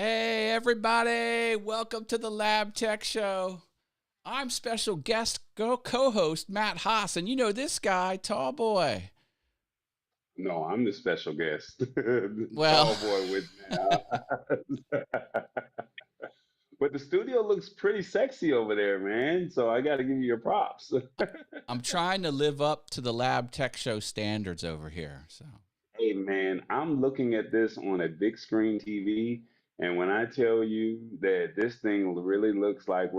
Hey, everybody! Welcome to the Lab Tech Show. I'm special guest co-host Matt Haas, and you know this guy, Tall Boy. No, I'm the special guest. Well, Tall boy with now. But the studio looks pretty sexy over there, man. So I got to give you your props. I'm trying to live up to the Lab Tech Show standards over here. So, Hey, man, I'm looking at this on a big screen TV, and when I tell you that this thing really looks like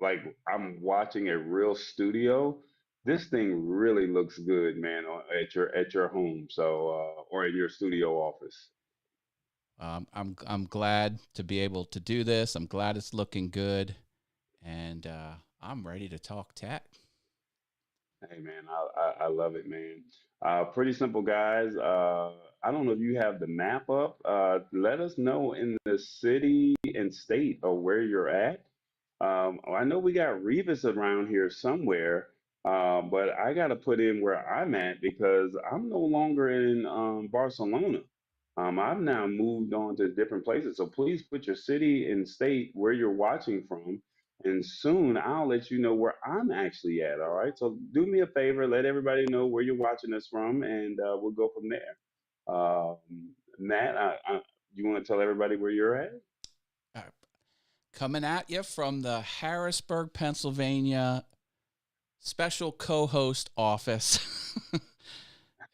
like I'm watching a real studio, this thing really looks good, man, at your home, or in your studio office. I'm glad to be able to do this. I'm glad it's looking good, and I'm ready to talk tech. Hey man, I love it, man. Pretty simple, guys. I don't know if you have the map up. Let us know in the city and state of where you're at. I know we got Revis around here somewhere, but I got to put in where I'm at because I'm no longer in Barcelona. I've now moved on to different places. So please put your city and state where you're watching from, and soon I'll let you know where I'm actually at. All right. So do me a favor, let everybody know where you're watching us from, and we'll go from there. Matt, you want to tell everybody where you're at? Uh, Coming at you from the Harrisburg, Pennsylvania special co-host office,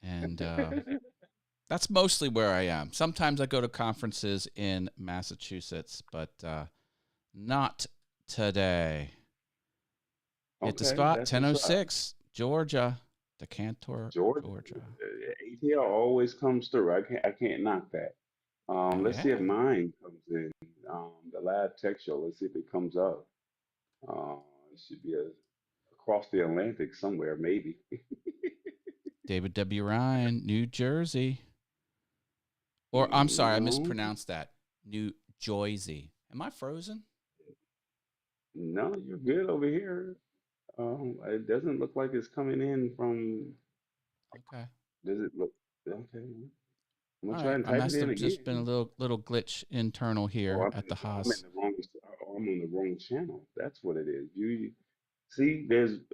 and that's mostly where I am. Sometimes I go to conferences in Massachusetts, but not today. Hit the Okay, spot, that's what's up. 10:06, Georgia, Decantor, Georgia, Georgia. ATL always comes through. I can't knock that. Let's see if Yeah, mine comes in. The Lab Tech Show. Let's see if it comes up. It should be across the Atlantic somewhere, maybe. David W. Ryan, New Jersey. Or I'm sorry, I No, mispronounced that. New Jersey. Am I frozen? no, you're good over here. It doesn't look like it's coming in from. Okay. Does it look? Okay, I'm gonna All try right. and I type it must in have just been a again. little glitch internal Oh, here at the I'm in Haas. the wrong. Oh, I'm on the wrong channel. That's what it is. You see,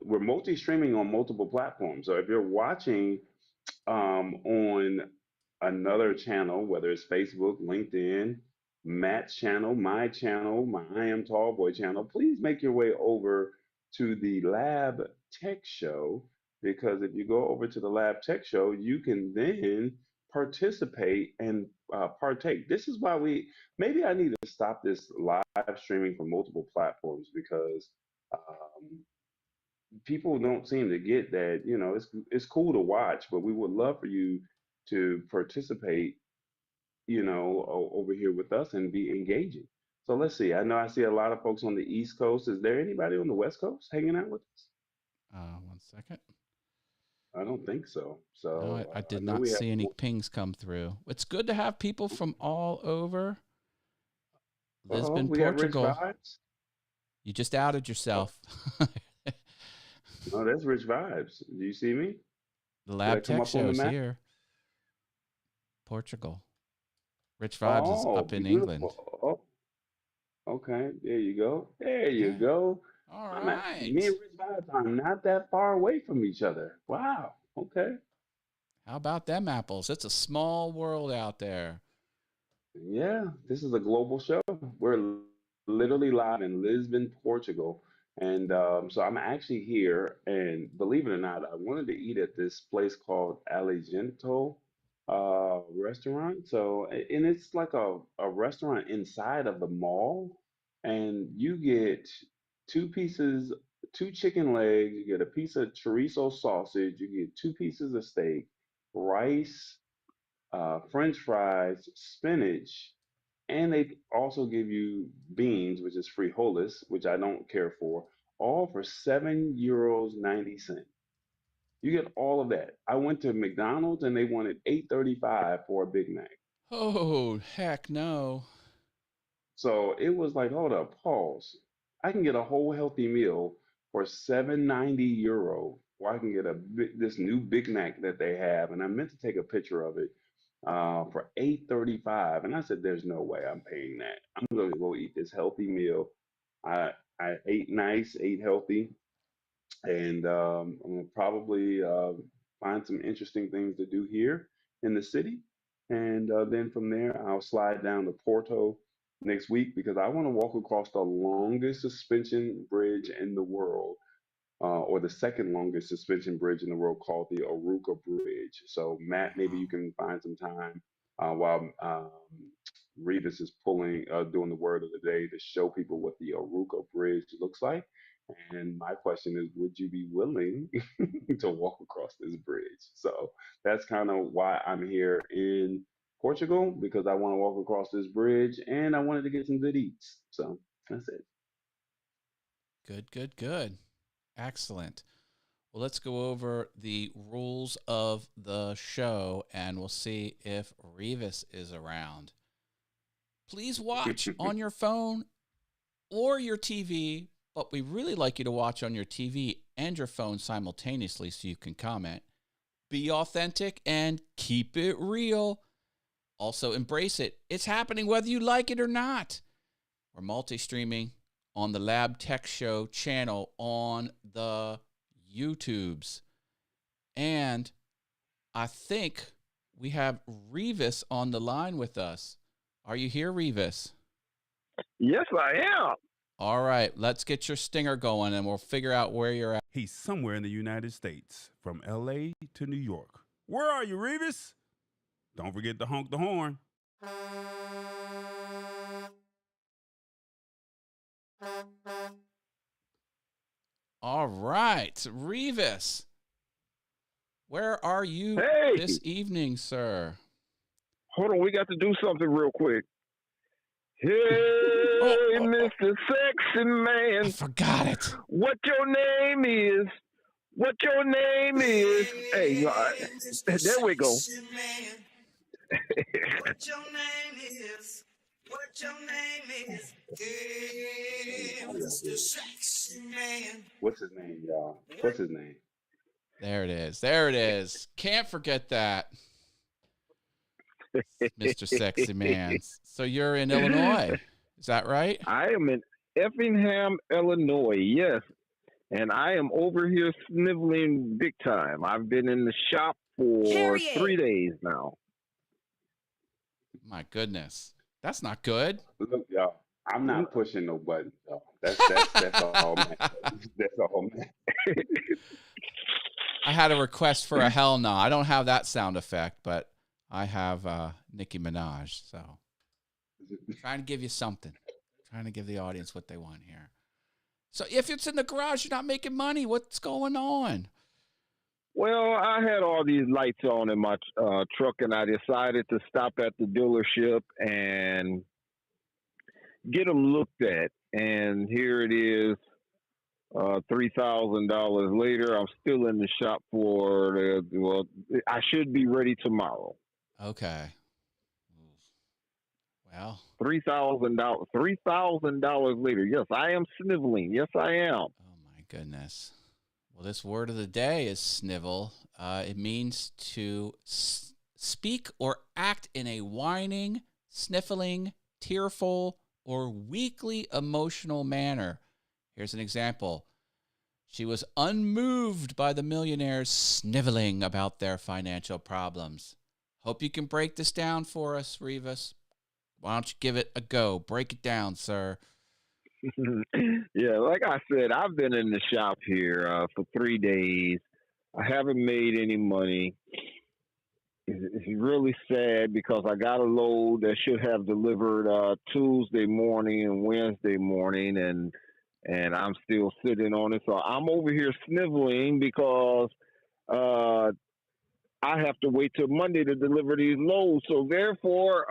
we're multi-streaming on multiple platforms. So if you're watching on another channel, whether it's Facebook, LinkedIn, Matt's channel, my I Am Tall Boy channel, please make your way over to the Lab Tech Show, because if you go over to the Lab Tech Show, you can then participate and partake. This is why maybe I need to stop this live streaming from multiple platforms, because um, people don't seem to get that, it's cool to watch, but we would love for you to participate, over here with us and be engaging. So let's see. I know I see a lot of folks on the East Coast. Is there anybody on the West Coast hanging out with us? 1 second. I don't think so. No, So I I did know not we have see any pings come through. It's good to have people from all over. oh, Lisbon, we got Rich Portugal. Vibes. You just outed Oh, yourself. no, that's Rich Vibes. Do you see me? The Did I Lab come Tech up on Show the is map? here. Portugal. Rich Vibes is Oh, up in England. beautiful. Oh, okay. There you go. There you Yeah. go. All Me and right. Rich Vibes are not that far away from each other. Wow. Okay. How about them apples? It's a small world out there. Yeah, this is a global show. We're literally live in Lisbon, Portugal. And so I'm actually here. And believe it or not, I wanted to eat at this place called Aligento restaurant. So, and it's like a restaurant inside of the mall. And you get two pieces, two chicken legs, you get a piece of chorizo sausage, you get two pieces of steak, rice, French fries, spinach, and they also give you beans, which is frijoles, which I don't care for, all for €7 90 cents. You get all of that. I went to McDonald's and they wanted 8.35 for a Big Mac. Oh, heck no. So it was like, hold up, pause. I can get a whole healthy meal for 7.90 euro, or I can get this new Big Mac that they have, and I meant to take a picture of it. for $8.35, and I said, "There's no way I'm paying that. I'm going to go eat this healthy meal." I I ate nice, ate healthy, and I'm gonna probably find some interesting things to do here in the city, and then from there I'll slide down to Porto next week because I want to walk across the longest suspension bridge in the world, or the second longest suspension bridge in the world, called the Aruka Bridge. So, Matt, maybe you can find some time while Revis is doing the word of the day to show people what the Aruka Bridge looks like. And my question is, would you be willing to walk across this bridge? So that's kind of why I'm here in Portugal, because I want to walk across this bridge and I wanted to get some good eats. So that's it. Good, good, good. Excellent. Well, let's go over the rules of the show and we'll see if Revis is around. Please watch on your phone or your TV, but we really like you to watch on your TV and your phone simultaneously so you can comment. Be authentic and keep it real. Also, embrace it. It's happening whether you like it or not. We're multi-streaming on the Lab Tech Show channel on the YouTubes. And I think we have Revis on the line with us. Are you here, Revis? Yes, I am. All right, let's get your stinger going and we'll figure out where you're at. He's somewhere in the United States, from L.A. to New York. Where are you, Revis? Don't forget to honk the horn. All right, Revis, where are you Hey, this evening, sir? hold on. We got to do something real quick. Hey, Oh, Mr. Sexy I Man, forgot it. what your name is? What your name is? Hey, there we go. What your name is? What your name is? Hey, Mr. Sexy Man. What's his name, y'all? What's his name? There it is. There it is. Can't forget that, Mr. Sexy Man. So you're in Illinois. Is that right? I am in Effingham, Illinois. Yes, and I am over here sniveling big time. I've been in the shop for 3 days now. My goodness. That's not good. Look, y'all, I'm not pushing no buttons, y'all. That's all, man. That's all, man. I had a request for a hell no. I don't have that sound effect, but I have Nicki Minaj. So trying to give you something. Trying to give the audience what they want here. So if it's in the garage, you're not making money. What's going on? Well, I had all these lights on in my truck, and I decided to stop at the dealership and get them looked at. And here it is, $3,000 later. I'm still in the shop I should be ready tomorrow. Okay. Well, $3,000 later. Yes, I am sniveling. Yes, I am. oh my goodness. Well, this word of the day is snivel. It means to speak or act in a whining, sniffling, tearful, or weakly emotional manner. Here's an example. She was unmoved by the millionaires sniveling about their financial problems. Hope you can break this down for us, Revis. Why don't you give it a go? Break it down, sir. Yeah, like I said, I've been in the shop here for 3 days. I haven't made any money. It's really sad because I got a load that should have delivered Tuesday morning and Wednesday morning, and I'm still sitting on it. So I'm over here sniveling because I have to wait till Monday to deliver these loads. So therefore,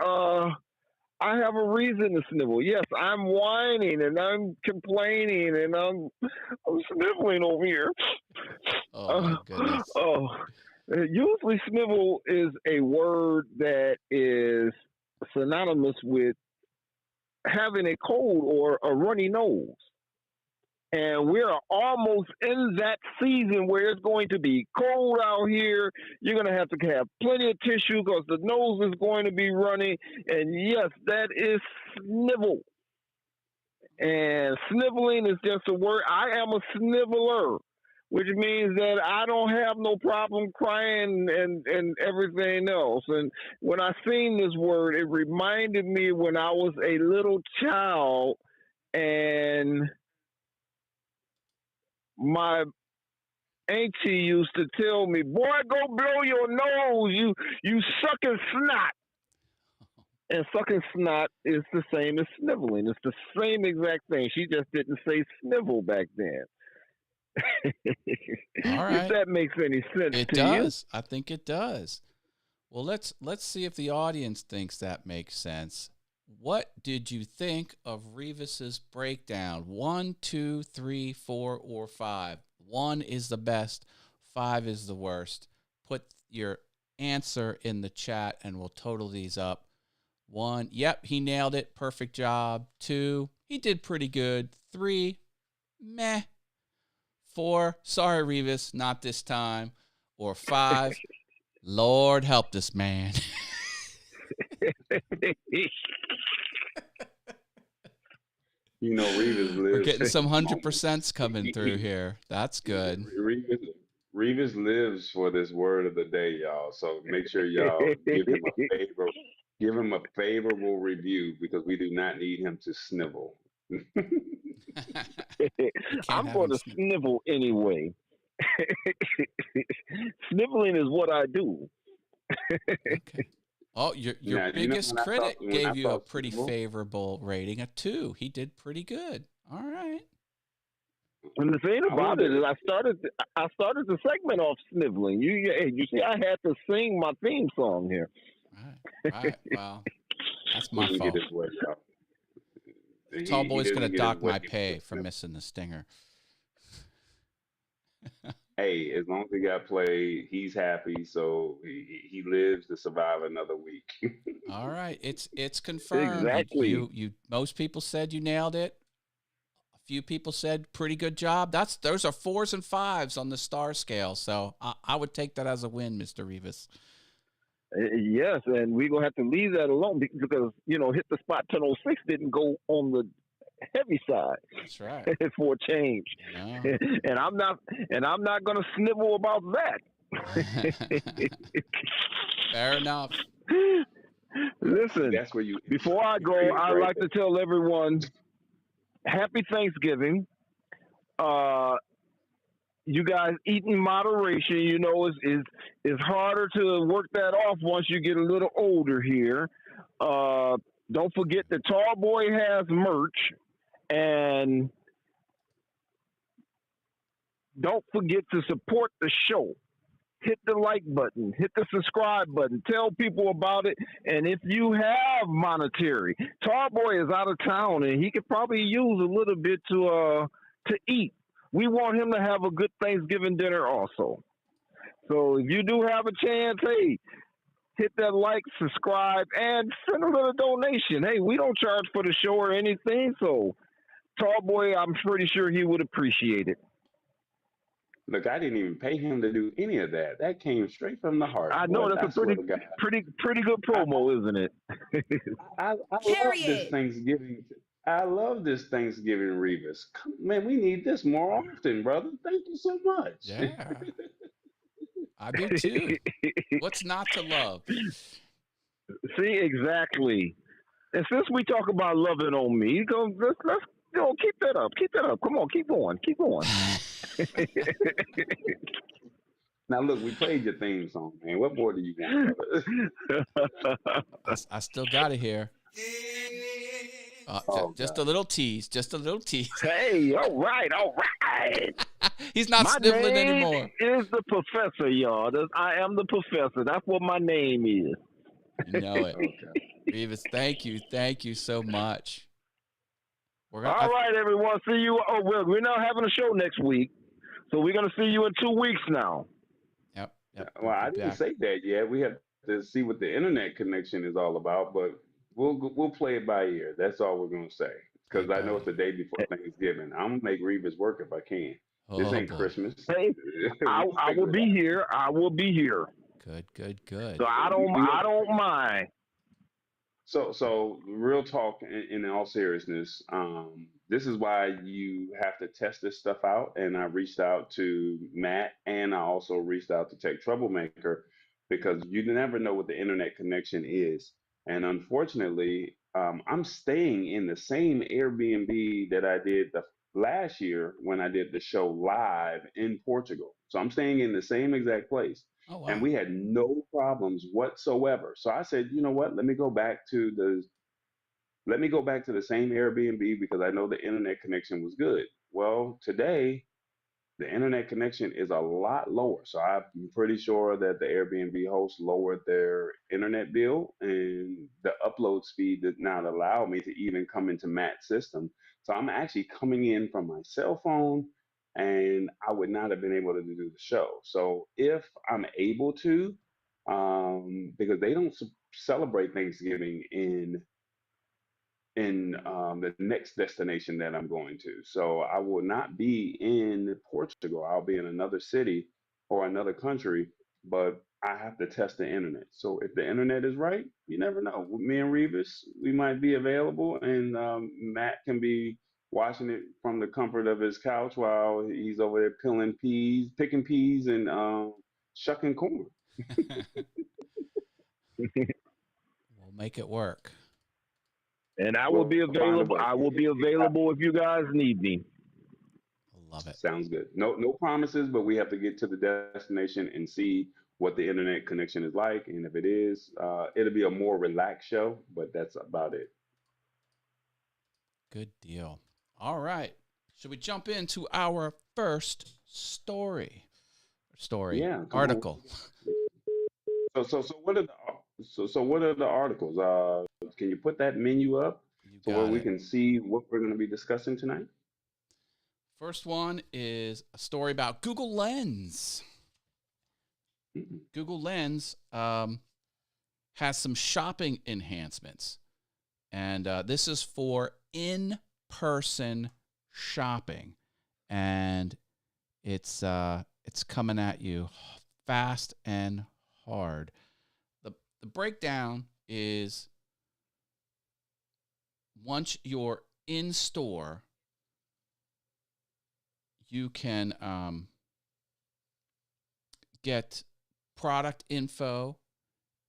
I have a reason to snivel. Yes, I'm whining and I'm complaining and I'm sniveling over here. Oh, my goodness. Usually snivel is a word that is synonymous with having a cold or a runny nose. And we're almost in that season where it's going to be cold out here. You're going to have plenty of tissue because the nose is going to be running. And yes, that is snivel. And sniveling is just a word. I am a sniveler, which means that I don't have no problem crying and everything else. And when I seen this word, it reminded me when I was a little child and my auntie used to tell me, "Boy, go blow your nose. You sucking snot." And sucking snot is the same as sniveling. It's the same exact thing. She just didn't say snivel back then. All right. If that makes any sense It to does. I think it does. Well, let's see if the audience thinks that makes sense. What did you think of Revis's breakdown? 1, 2, 3, 4, or 5? 1 is the best. 5 is the worst. Put your answer in the chat and we'll total these up. 1, yep, he nailed it. Perfect job. 2, he did pretty good. 3, meh. 4, sorry, Revis, not this time. Or 5, Lord help this man. You know, Revis lives. We're getting some 100% coming through here. That's good. Revis lives for this word of the day, y'all. So make sure y'all give him a favorable review because we do not need him to snivel. I'm going to snivel anyway. Sniveling is what I do. Okay. Oh, your Now, biggest critic when gave I you a thought pretty snivel- favorable rating, a 2. He did pretty good. All right. And the thing about it is, I started the segment off sniveling. You see, I had to sing my theme song here. Right. Well, that's my He didn't fault. get his way out. Tallboy's going to didn't get dock his way my with pay the for snivel. missing the stinger. Hey, as long as he got played, he's happy. So he lives to survive another week. All right. It's confirmed. Exactly. You most people said you nailed it. A few people said pretty good job. Those are 4s and 5s on the star scale. So I would take that as a win, Mr. Revis. Yes, and we're going to have to leave that alone because, Hit the Spot 1006 didn't go on the heavy side. That's right. For a change. No. And I'm not going to snivel about that. Fair enough. Listen, That's where you. before I go, I'd like to tell everyone happy Thanksgiving. You guys eat in moderation. It's harder to work that off once you get a little older here. Don't forget that Tallboy has merch. And don't forget to support the show. Hit the like button. Hit the subscribe button. Tell people about it. And if you have monetary, Tallboy is out of town and he could probably use a little bit to eat. We want him to have a good Thanksgiving dinner also. So if you do have a chance, hey, hit that like, subscribe, and send a little donation. Hey, we don't charge for the show or anything, so Tallboy, I'm pretty sure he would appreciate it. Look, I didn't even pay him to do any of that. That came straight from the heart. I know. That's a pretty good promo, isn't it? I love this Thanksgiving. I love this Thanksgiving, Revis. Man, we need this more often, brother. Thank you so much. Yeah. I do too. What's not to love? See, exactly. And since we talk about loving on me, let's keep that up. Keep that up. Come on, keep going. Keep going. Now, look, we played your theme song, man. What more do you want, brother? I still got it here. Just a little tease. Just a little tease. Hey, all right. He's not sniveling anymore. My name is the professor, y'all. I am the professor. That's what my name is. You know it. Okay. Revis, thank you. Thank you so much. All right, everyone. See you. Oh, we're not having a show next week. So we're going to see you in 2 weeks now. Yep. Well, I didn't say that yet. We have to see what the internet connection is all about, but we'll play it by ear. That's all we're going to say. because Good I know God. it's the day before Thanksgiving. I'm gonna make Revis work if I can. This Oh ain't boy. Christmas. Hey, We can I figure will it be out. here. I will be here. Good, good, good. So I don't We I gonna don't mind. So real talk. In all seriousness, this is why you have to test this stuff out. And I reached out to Matt, and I also reached out to Tech Troublemaker because you never know what the internet connection is. And unfortunately, I'm staying in the same Airbnb that I did the last year when I did the show live in Portugal. So I'm staying in the same exact place Oh and wow. we had no problems whatsoever. So I said, you know what? Let me go back to the same Airbnb because I know the internet connection was good. Well, today the internet connection is a lot lower. So I'm pretty sure that the Airbnb host lowered their internet bill and the upload speed did not allow me to even come into Matt's system. So I'm actually coming in from my cell phone and I would not have been able to do the show. So if I'm able to, because they don't celebrate Thanksgiving in the next destination that I'm going to. So I will not be in Portugal. I'll be in another city or another country, but I have to test the internet. So if the internet is right, you never know. Me and Revis, we might be available, and Matt can be watching it from the comfort of his couch while he's over there picking peas, and shucking corn. We'll make it work. And I will be We'll find a available. way. I will be available if you guys need me. I love it. Sounds good. No promises, but we have to get to the destination and see what the internet connection is like. And if it is, it'll be a more relaxed show, but that's about it. Good deal. All right. Should we jump into our first story? Story Yeah, come on. article. So what are the articles? Can you put that menu up You so where got we it. can see what we're going to be discussing tonight? First one is a story about Google Lens. Mm-mm. Google Lens has some shopping enhancements, and this is for in-person shopping, and it's coming at you fast and hard. The breakdown is once you're in store, you can get product info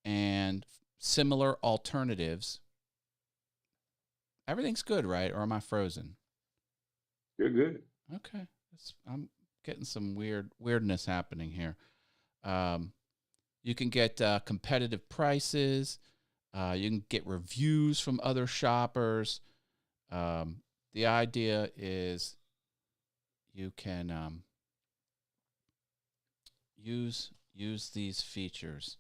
and similar alternatives. Everything's good, right? Or am I frozen? You're good. Okay, I'm getting some weirdness happening here. You can get competitive prices. You can get reviews from other shoppers. The idea is you can use these features.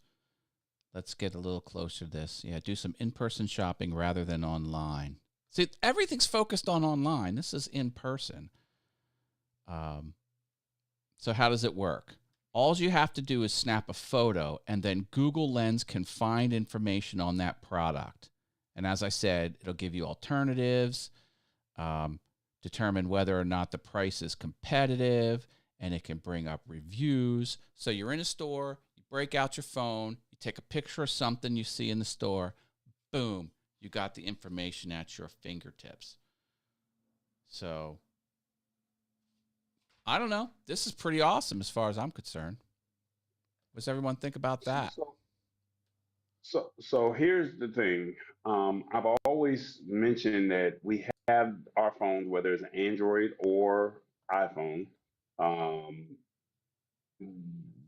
Let's get a little closer to this. Yeah, do some in-person shopping rather than online. See, everything's focused on online. This is in person. So how does it work? All you have to do is snap a photo, and then Google Lens can find information on that product. And as I said, it'll give you alternatives, determine whether or not the price is competitive, and it can bring up reviews. So you're in a store, you break out your phone, you take a picture of something you see in the store, boom, you got the information at your fingertips. So I don't know. This is pretty awesome as far as I'm concerned. What does everyone think about that? So here's the thing. I've always mentioned that we have our phones, whether it's Android or iPhone. Um,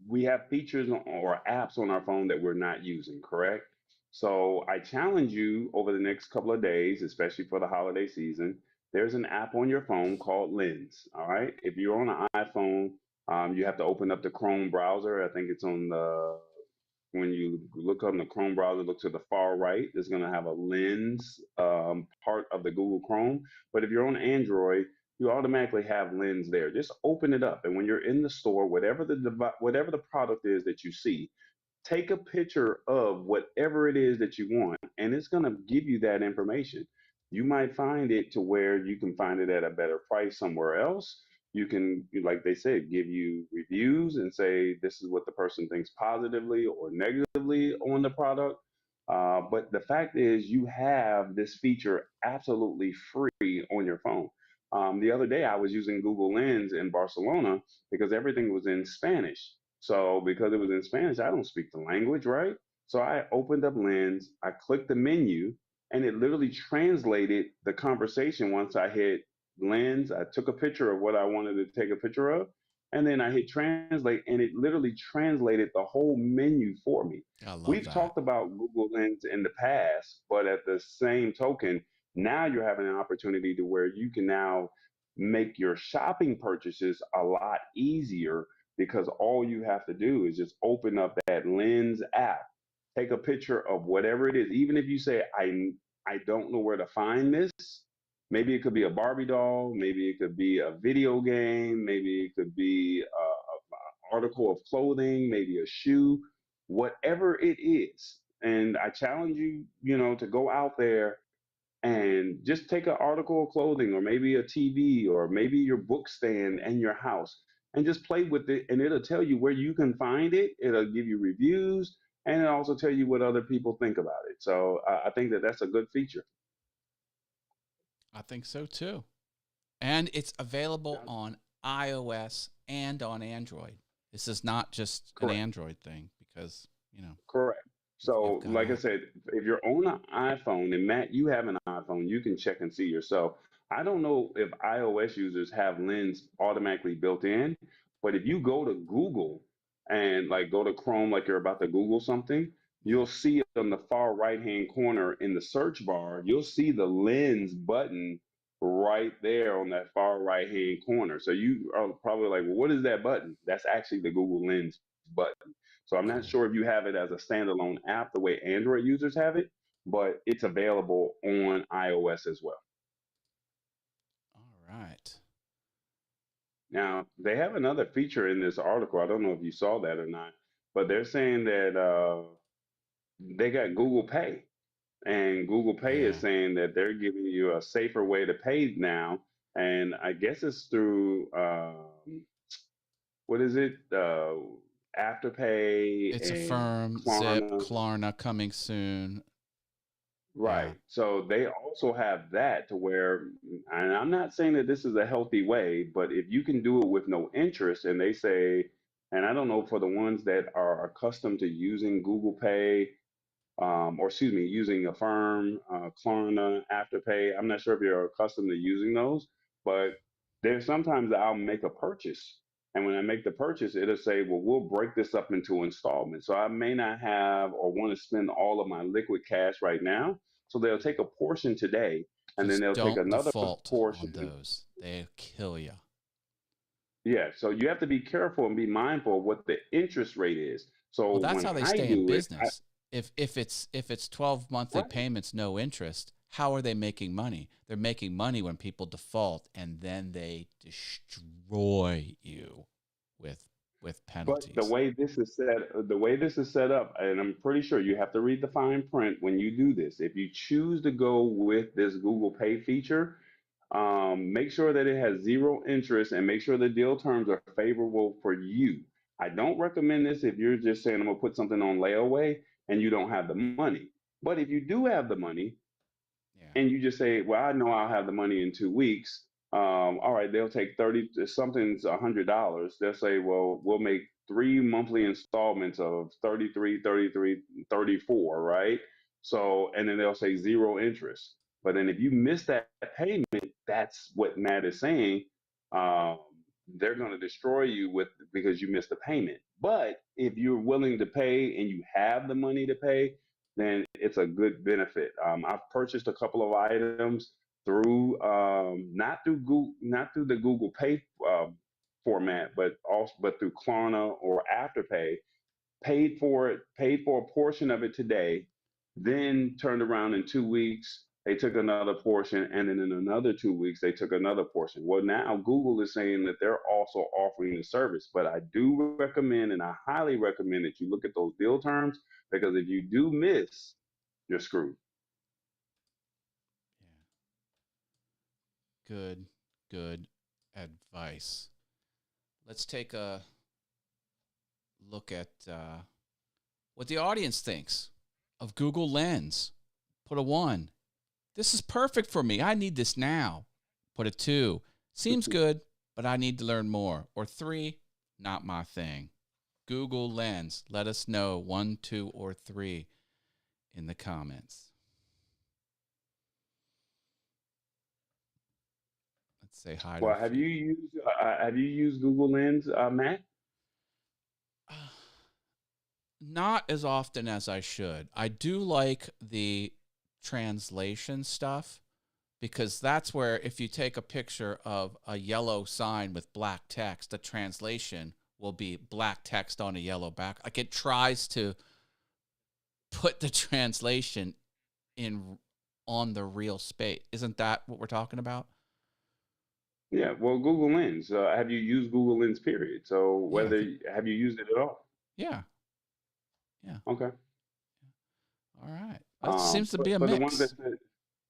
we have features or apps on our phone that we're not using, correct? So I challenge you over the next couple of days, especially for the holiday season. There's an app on your phone called Lens. All right. If you're on an iPhone, you have to open up the Chrome browser. I think it's on the when you look on the Chrome browser, look to the far right, it's going to have a lens part of the Google Chrome. But if you're on Android, you automatically have Lens there. Just open it up, and when you're in the store, whatever the product is that you see, take a picture of whatever it is that you want, and it's going to give you that information. You might find it to where you can find it at a better price somewhere else. You can, like they said, give you reviews and say this is what the person thinks positively or negatively on the product. But the fact is, you have this feature absolutely free on your phone. The other day, I was using Google Lens in Barcelona because everything was in Spanish. So, because it was in Spanish, I don't speak the language, right? So, I opened up Lens, I clicked the menu, and it literally translated the conversation once I hit Lens. I took a picture of what I wanted to take a picture of, and then I hit translate, and it literally translated the whole menu for me. I love We've that. talked about Google Lens in the past, but at the same token, now you're having an opportunity to where you can now make your shopping purchases a lot easier because all you have to do is just open up that Lens app, take a picture of whatever it is. Even if you say, I don't know where to find this. Maybe it could be a Barbie doll. Maybe it could be a video game. Maybe it could be a article of clothing. Maybe a shoe. Whatever it is, and I challenge you, to go out there and just take an article of clothing or maybe a TV or maybe your book stand and your house and just play with it, and it'll tell you where you can find it. It'll give you reviews, and it'll also tell you what other people think about it. So I think that that's a good feature. I think so too. And it's available Yeah, on iOS and on Android. This is not just an correct. Android thing because, Correct. you've So, got like I a said, if you're on an iPhone, and Matt, you have an iPhone, you can check and see yourself. I don't know if iOS users have Lens automatically built in, but if you go to Google and like go to Chrome, like you're about to Google something, yeah. you'll see on the far right hand corner in the search bar, you'll see the Lens button right there on that far right hand corner. So you are probably like, well, what is that button? That's actually the Google Lens button. So I'm not Cool. sure if you have it as a standalone app the way Android users have it, but it's available on iOS as well. All right. Now, they have another feature in this article. I don't know if you saw that or not, but they're saying that they got Google Pay. And Google Pay is Yeah. saying that they're giving you a safer way to pay now. And I guess it's through, what is it? Afterpay It's a and firm, Zip, Klarna. Klarna coming soon. Yeah. Right. So they also have that to where, and I'm not saying that this is a healthy way, but if you can do it with no interest, and they say, and I don't know for the ones that are accustomed to using Google Pay, or excuse me, using Affirm, Klarna, Afterpay. I'm not sure if you're accustomed to using those, but there's sometimes I'll make a purchase. And when I make the purchase, it'll say, well, we'll break this up into installments. So I may not have or want to spend all of my liquid cash right now. So they'll take a portion today and then Just they'll take don't another default on portion. those. They'll kill you. Yeah. So you have to be careful and be mindful of what the interest rate is. So Well, that's when how they I stay in do it, business. If it's 12 monthly right. payments, no interest, how are they making money? They're making money when people default and then they destroy you with But penalties. the way this is set up, and I'm pretty sure you have to read the fine print when you do this. If you choose to go with this Google Pay feature, make sure that it has zero interest and make sure the deal terms are favorable for you. I don't recommend this if you're just saying I'm gonna put something on layaway and you don't have the money. But if you do have the money, Yeah. and you just say, "Well, I know I'll have the money in 2 weeks." All right, they'll take 30. If something's $100. They'll say, "Well, we'll make 3 monthly installments of 33, 33, 34." Right? So, and then they'll say zero interest. But then if you miss that payment, that's what Matt is saying. Um, they're going to destroy you with because you missed the payment. But if you're willing to pay and you have the money to pay, then it's a good benefit. I've purchased a couple of items through not through the Google Pay format, but through Klarna or Afterpay. Paid for it, paid for a portion of it today, then turned around in 2 weeks. They took another portion, and then in another 2 weeks, they took another portion. Well, now Google is saying that they're also offering the service, but I do recommend, and I highly recommend that you look at those deal terms because if you do miss, you're screwed. good, good advice. Let's take a look at what the audience thinks of Google Lens. Put a 1. This is perfect for me. I need this now. Put a 2. Seems good, but I need to learn more. Or 3, not my thing. Google Lens. Let us know 1, 2, or 3 in the comments. Let's say hi to Well, a have few. you used Google Lens, Matt? Not as often as I should. I do like the translation stuff because that's where if you take a picture of a yellow sign with black text, the translation will be black text on a yellow back. Like it tries to put the translation in on the real space. Isn't that what we're talking about? Yeah, well, Google Lens. Have you used Google Lens, period? So Yeah, have you used it at all? yeah, yeah. Okay. All right. That seems to be a For the ones that mix, said,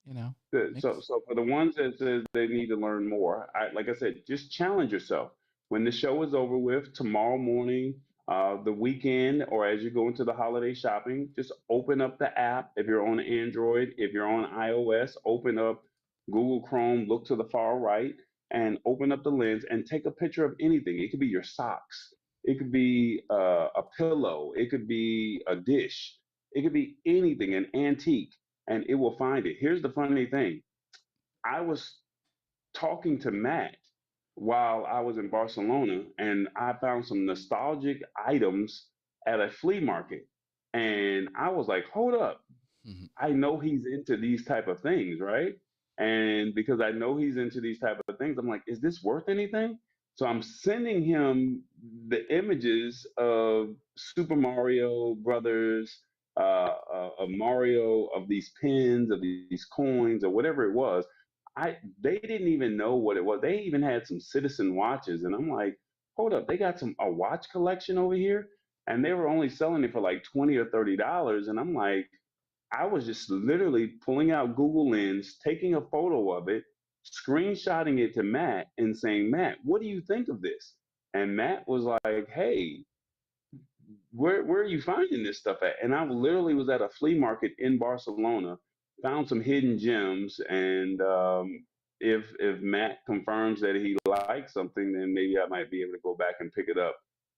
you know. so Mix. for the ones that says they need to learn more, like I said, just challenge yourself. When the show is over with, tomorrow morning, the weekend, or as you go into the holiday shopping, just open up the app. If you're on Android, if you're on iOS, open up Google Chrome, look to the far right, and open up the lens and take a picture of anything. It could be your socks, it could be a pillow, it could be a dish, it could be anything, an antique, and it will find it. Here's the funny thing. I was talking to Matt while I was in Barcelona, and I found some nostalgic items at a flea market. And I was like, hold up. Mhm. I know he's into these type of things, right? And because I know he's into these type of things, I'm like, is this worth anything? So I'm sending him the images of Super Mario Brothers, of Mario, of these pins, of these coins, or whatever it was. They didn't even know what it was. They even had some Citizen watches, and I'm like, hold up, they got a watch collection over here, and they were only selling it for like $20 or $30, and I'm like, I was just literally pulling out Google Lens, taking a photo of it, screenshotting it to Matt, and saying, Matt, what do you think of this? And Matt was like, hey, where are you finding this stuff at? And I literally was at a flea market in Barcelona, found some hidden gems, and if Matt confirms that he likes something, then maybe I might be able to go back and pick it up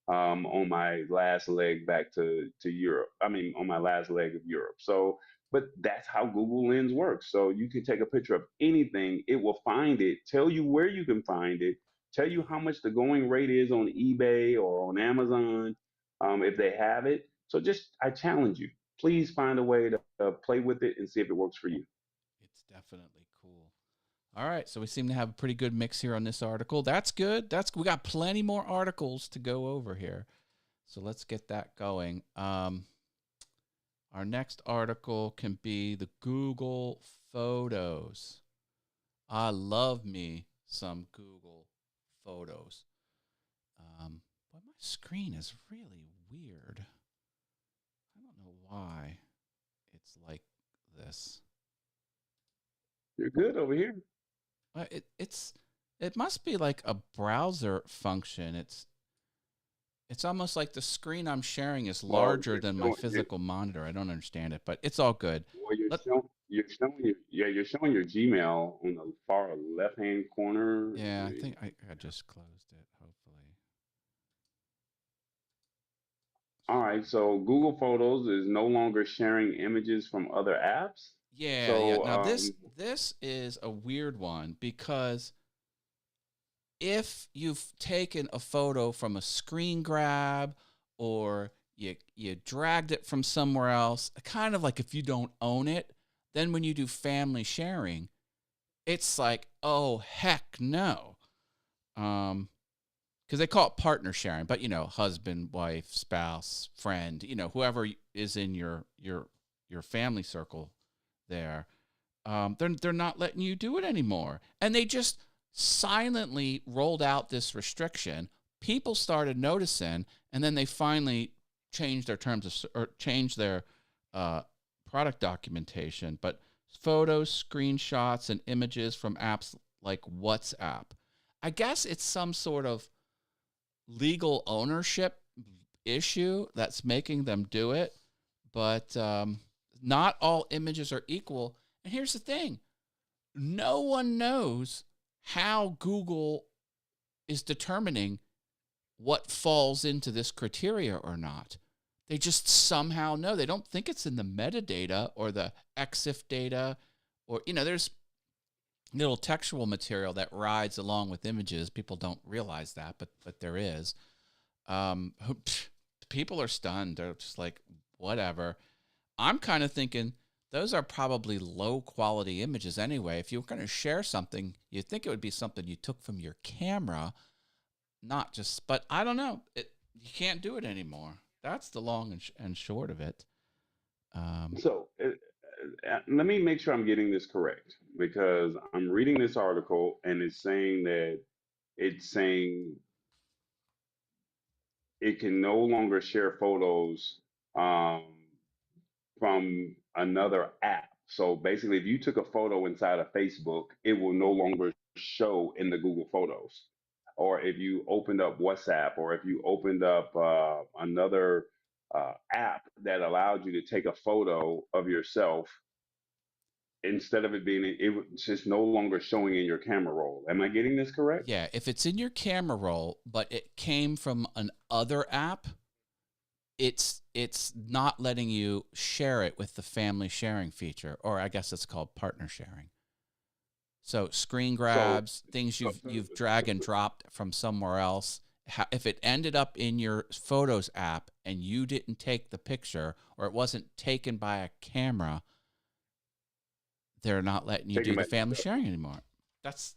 on my last leg back to Europe. I mean, on my last leg of Europe. So, but that's how Google Lens works. So you can take a picture of anything, it will find it, tell you where you can find it, tell you how much the going rate is on eBay or on Amazon, if they have it. So just, I challenge you, please find a way to play with it and see if it works for you. It's definitely cool. All right, so we seem to have a pretty good mix here on this article. That's good. We got plenty more articles to go over here. So let's get that going. Our next article can be the Google Photos. I love me some Google Photos. But my screen is really weird. I don't know why it's like this. You're good over here. It must be like a browser function. It's almost like the screen I'm sharing is Well, larger than my physical monitor. I don't understand it, but it's all good. Well, you're showing your Gmail on the far left hand corner. Yeah, I think I just closed it. Hopefully. All right, so Google Photos is no longer sharing images from other apps. Yeah, So yeah. Now this is a weird one because if you've taken a photo from a screen grab or you dragged it from somewhere else, kind of like if you don't own it, then when you do family sharing, it's like, oh heck no. Because they call it partner sharing, but husband, wife, spouse, friend, whoever is in your family circle there, they're not letting you do it anymore. And they just silently rolled out this restriction. People started noticing, and then they finally changed their changed their product documentation. But photos, screenshots, and images from apps like WhatsApp. I guess it's some sort of legal ownership issue that's making them do it, but not all images are equal. And here's the thing. No one knows how Google is determining what falls into this criteria or not. They just somehow know. They don't think it's in the metadata or the EXIF data, or, there's little textual material that rides along with images. People don't realize that, but there is. People are stunned. They're just like, whatever. I'm kind of thinking those are probably low quality images anyway. If you were going to share something, you'd think it would be something you took from your camera, not just, but I don't know. You can't do it anymore. That's the long and short of it. So let me make sure I'm getting this correct, because I'm reading this article and it's saying it can no longer share photos um, from another app. So basically, if you took a photo inside of Facebook, it will no longer show in the Google Photos. Or if you opened up WhatsApp, or if you opened up another app that allowed you to take a photo of yourself, instead of it's just no longer showing in your camera roll. Am I getting this correct? Yeah, if it's in your camera roll, but it came from an other app, it's not letting you share it with the family sharing feature, or I guess it's called partner sharing. So screen grabs, things you've drag and dropped from somewhere else. If it ended up in your Photos app and you didn't take the picture, or it wasn't taken by a camera, they're not letting you do the family sharing anymore. That's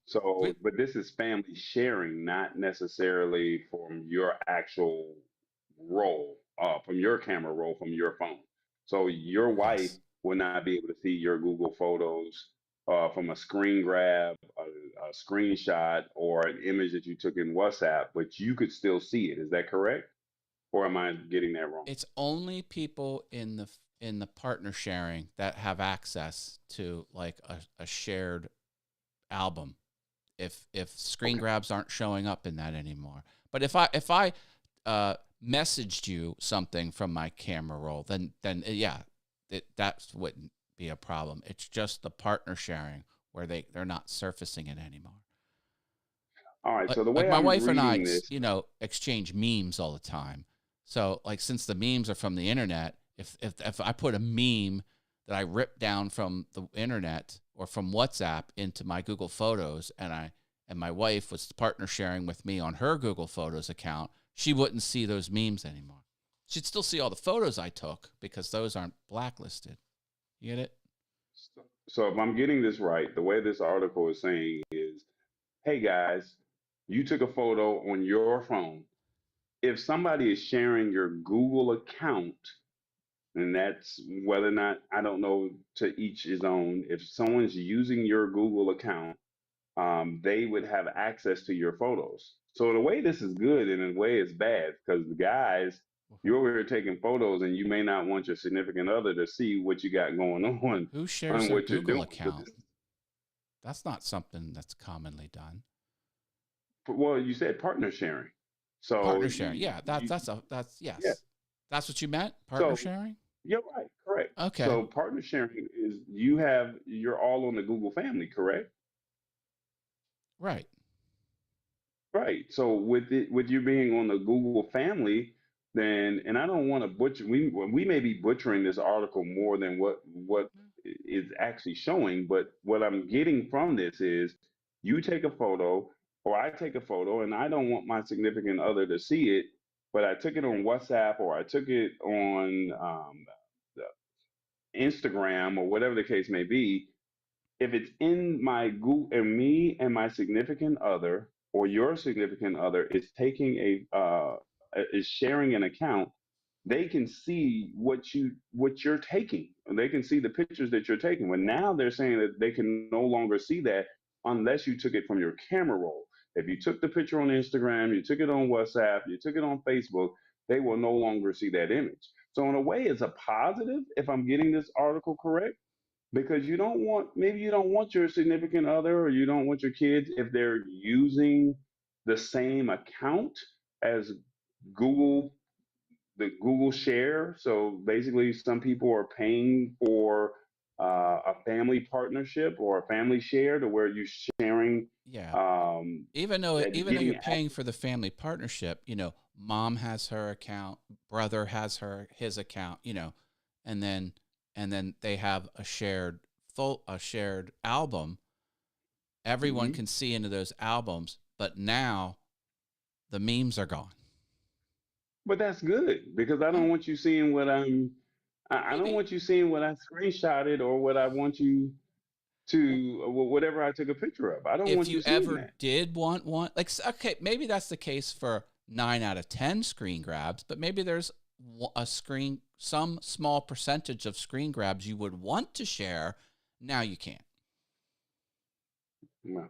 so, but this is family sharing, not necessarily from your actual roll, from your camera roll, from your phone. So your wife will not be able to see your Google Photos from a screen grab, a screenshot, or an image that you took in WhatsApp, but you could still see it. Is that correct? Or am I getting that wrong? It's only people in the partner sharing that have access to like a shared album. If screen grabs aren't showing up in that anymore. But if I messaged you something from my camera roll, then yeah, that wouldn't be a problem. It's just the partner sharing where they're not surfacing it anymore. All right. So the way my I'm wife and I, reading this, exchange memes all the time. So like, since the memes are from the internet, if I put a meme that I ripped down from the internet or from WhatsApp into my Google Photos, and my wife was partner sharing with me on her Google Photos account, she wouldn't see those memes anymore. She'd still see all the photos I took because those aren't blacklisted. You get it? so if I'm getting this right, the way this article is saying is, hey guys, you took a photo on your phone. If somebody is sharing your Google account, and that's whether or not, I don't know, to each his own. If someone's using your Google account, they would have access to your photos. So in a way, this is good, and in a way, it's bad, because the guys, you're over here taking photos, and you may not want your significant other to see what you got going on. Who shares their Google account? That's not something that's commonly done. Well, you said partner sharing. So partner sharing, yeah, that's yes. Yeah. That's what you meant? Partner sharing? You're right, correct. Okay. So partner sharing is you're all on the Google family, correct? Right. Right. So with you being on the Google family, then, and I don't want to butcher. We may be butchering this article more than what is actually showing. But what I'm getting from this is, you take a photo, or I take a photo, and I don't want my significant other to see it, but I took it on WhatsApp, or I took it on Instagram, or whatever the case may be. If it's in my Google, and me and my significant other, or your significant other is taking is sharing an account, they can see what you're taking, and they can see the pictures that you're taking. But now they're saying that they can no longer see that unless you took it from your camera roll. If you took the picture on Instagram, you took it on WhatsApp, you took it on Facebook, they will no longer see that image. So in a way, it's a positive, if I'm getting this article correct. because maybe you don't want your significant other or you don't want your kids if they're using the same account as Google, the Google share. So basically, some people are paying for a family partnership or a family share to where you're sharing Yeah. um, and Even though you're getting paying access. for the family partnership, mom has her account, brother has his account, and then they have a shared album. Everyone Mhm. can see into those albums, but now the memes are gone. But that's good because I don't Oh, want you seeing I don't maybe want you seeing what I screenshotted or what I want you to whatever I took a picture of. I don't if want you you seeing ever that. did want one, like, okay, maybe that's the case for 9 out of 10 screen grabs, but maybe there's some small percentage of screen grabs you would want to share. Now you can't. Well,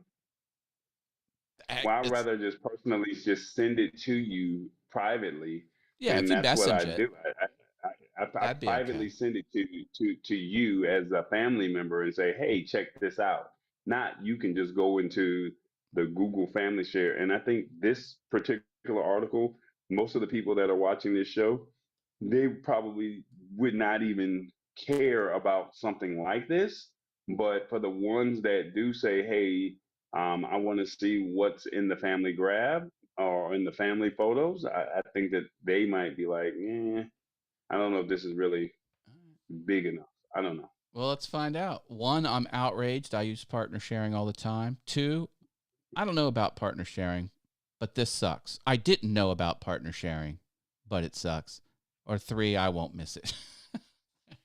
I'd It's rather just personally just send it to you privately, Yeah, if and you that's what I message it, do. I that'd be privately okay. send it to you as a family member and say, "Hey, check this out." Not you can just go into the Google Family Share. And I think this particular article, most of the people that are watching this show, they probably would not even care about something like this. But for the ones that do say, "Hey, I want to see what's in the family grab or in the family photos," I think that they might be like, I don't know if this is really All right. big enough. I don't know. Well, let's find out. One, I'm outraged. I use partner sharing all the time. Two, I don't know about partner sharing, but this sucks. I didn't know about partner sharing, but it sucks. Or three, I won't miss it. There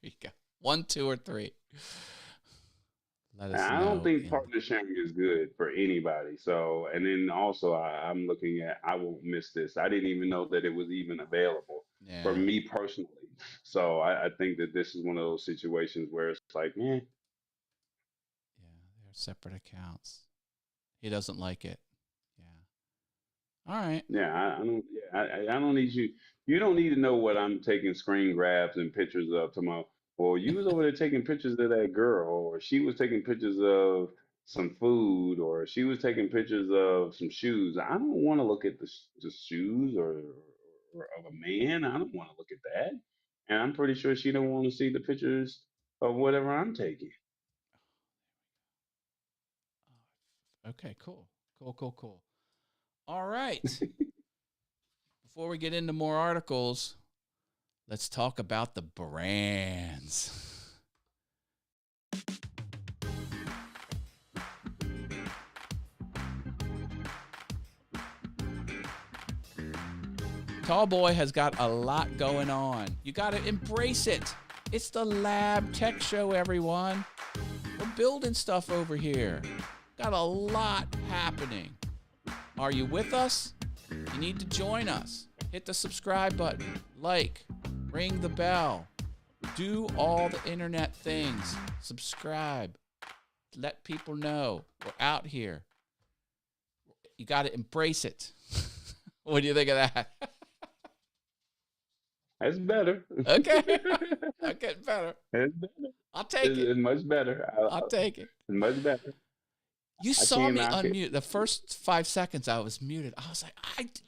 you go. One, two, or three. Let And us I don't know think in. partner sharing is good for anybody. So, and then also I'm looking at, I won't miss this. I didn't even know that it was even available for Yeah, me personally. So I think that this is one of those situations where it's like, yeah, they're separate accounts. He doesn't like it. Yeah. All right. yeah, I don't. Yeah, I don't need you. You don't need to know what I'm taking screen grabs and pictures of tomorrow. Or you was over there taking pictures of that girl, or she was taking pictures of some food, or she was taking pictures of some shoes. I don't want to look at the shoes or of a man. I don't want to look at that. And I'm pretty sure she don't want to see the pictures of whatever I'm taking. Okay, cool. Cool, cool, cool. All right. Before we get into more articles, let's talk about the brands. Tallboy has got a lot going on. You got to embrace it. It's the Lab Tech Show, everyone. We're building stuff over here. Got a lot happening. Are you with us? You need to join us. Hit the subscribe button, like, ring the bell, do all the internet things. Subscribe. Let people know we're out here. You got to embrace it. What do you think of that? That's better. Okay. I'm getting better. It's better. I'll take it. It's much better. I'll take it. It's much better. You I saw can't me knock it. unmute. The first 5 seconds I was muted. I was like,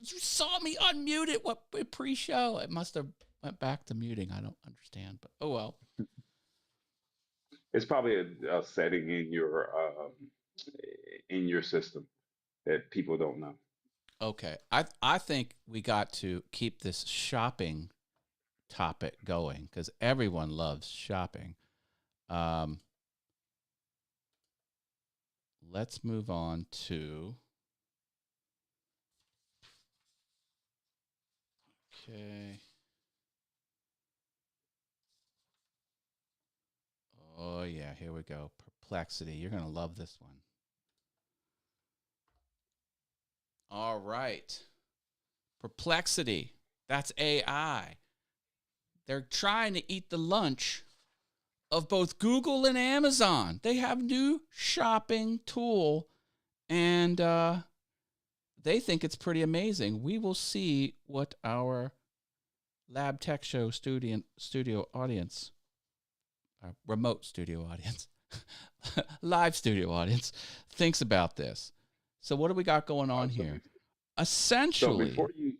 you saw me unmuted. What pre-show? It must have went back to muting. I don't understand, but oh well. It's probably a setting in your system that people don't know. Okay. I think we got to keep this shopping topic going because everyone loves shopping. Let's move on to. Okay. Oh yeah, here we go. Perplexity. You're gonna love this one. All right. Perplexity. That's AI. They're trying to eat the lunch of both Google and Amazon. They have new shopping tool, and they think it's pretty amazing. We will see what our Lab Tech Show studio audience our remote studio audience, live studio audience, thinks about this. So what do we got going on here? So before Essentially, you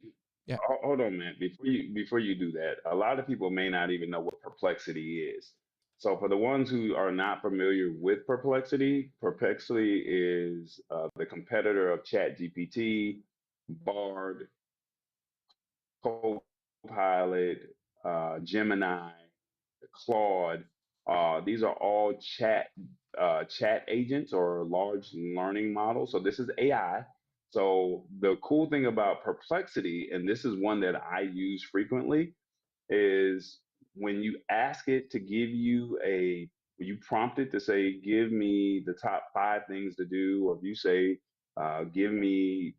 yeah. hold on, man. Before you do that, a lot of people may not even know what perplexity is. So for the ones who are not familiar with perplexity, perplexity is the competitor of ChatGPT, Bard, Copilot, Gemini, Claude. These are all chat agents or large learning models. So this is AI. So the cool thing about Perplexity, and this is one that I use frequently, is when you ask it to give you when you prompt it to say, give me the top 5 things to do, or if you say, give me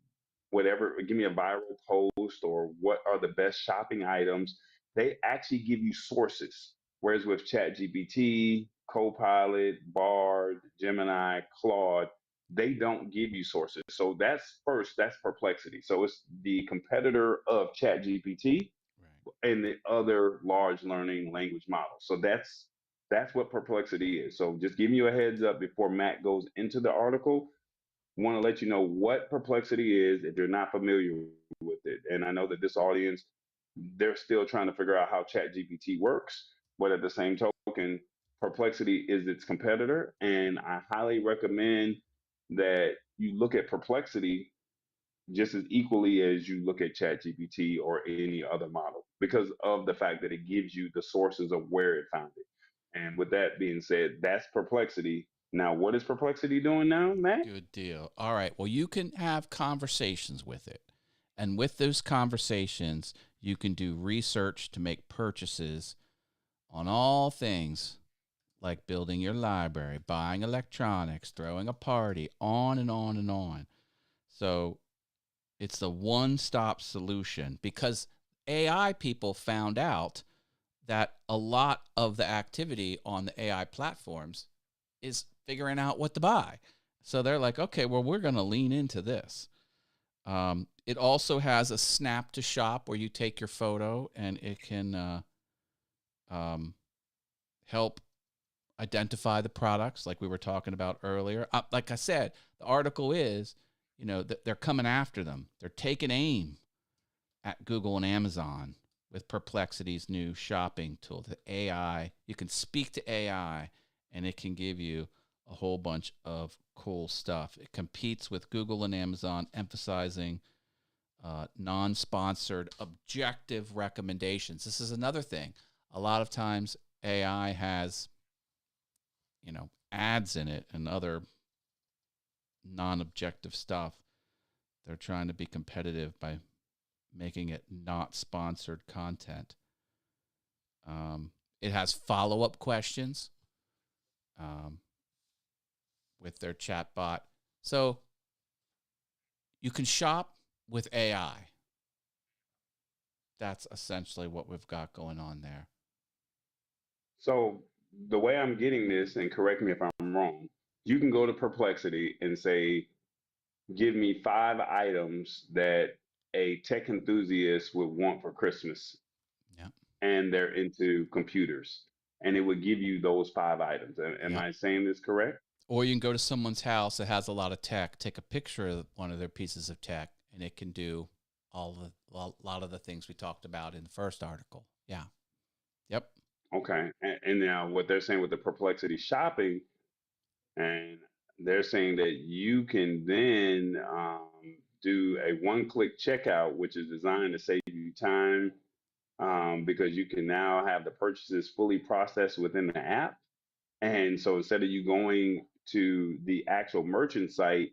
whatever, give me a viral post or what are the best shopping items, they actually give you sources. Whereas with ChatGPT, Copilot, Bard, Gemini, Claude, they don't give you sources. So that's Perplexity. So it's the competitor of ChatGPT Right. and the other large learning language models. So that's what Perplexity is. So just giving you a heads up before Matt goes into the article, want to let you know what Perplexity is if you're not familiar with it. And I know that this audience, they're still trying to figure out how ChatGPT works, but at the same token, Perplexity is its competitor. And I highly recommend that you look at Perplexity just as equally as you look at ChatGPT or any other model because of the fact that it gives you the sources of where it found it. And with that being said, that's Perplexity. Now, what is Perplexity doing now, Matt? Good deal. All right. Well, you can have conversations with it. And with those conversations, you can do research to make purchases on all things like building your library, buying electronics, throwing a party, on and on and on. So it's the one-stop solution because AI people found out that a lot of the activity on the AI platforms is figuring out what to buy. So they're like, okay, well, we're going to lean into this. It also has a snap to shop where you take your photo and it can help identify the products like we were talking about earlier. Like I said, the article is, that they're coming after them. They're taking aim at Google and Amazon with Perplexity's new shopping tool, the AI. You can speak to AI and it can give you a whole bunch of cool stuff. It competes with Google and Amazon, emphasizing non-sponsored, objective recommendations. This is another thing. A lot of times AI has, ads in it and other non-objective stuff. They're trying to be competitive by making it not sponsored content. It has follow-up questions with their chatbot. So you can shop with AI. That's essentially what we've got going on there. So the way I'm getting this, and correct me if I'm wrong, you can go to Perplexity and say, give me 5 items that a tech enthusiast would want for Christmas, Yep. and they're into computers, and it would give you those 5 items. Am Yep. I saying this correct? Or you can go to someone's house that has a lot of tech, take a picture of one of their pieces of tech, and it can do a lot of the things we talked about in the first article. Yeah. Yep. Okay. And now what they're saying with the Perplexity shopping, and they're saying that you can then do a one-click checkout, which is designed to save you time because you can now have the purchases fully processed within the app. And so instead of you going to the actual merchant site,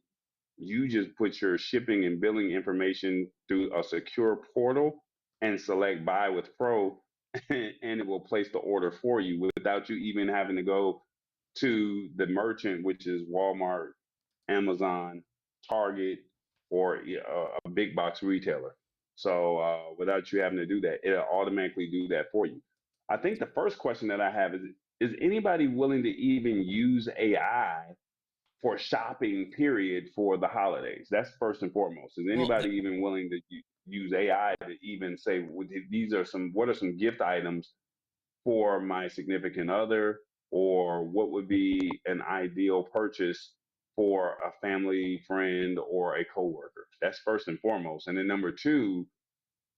you just put your shipping and billing information through a secure portal and select Buy with Pro, and it will place the order for you without you even having to go to the merchant, which is Walmart, Amazon, Target, or a big box retailer. So without you having to do that, it'll automatically do that for you. I think the first question that I have is anybody willing to even use AI for shopping period for the holidays? That's first and foremost. Is Well, anybody even willing to use AI to even say, these are what are some gift items for my significant other or what would be an ideal purchase for a family friend or a coworker. That's first and foremost. And then number two,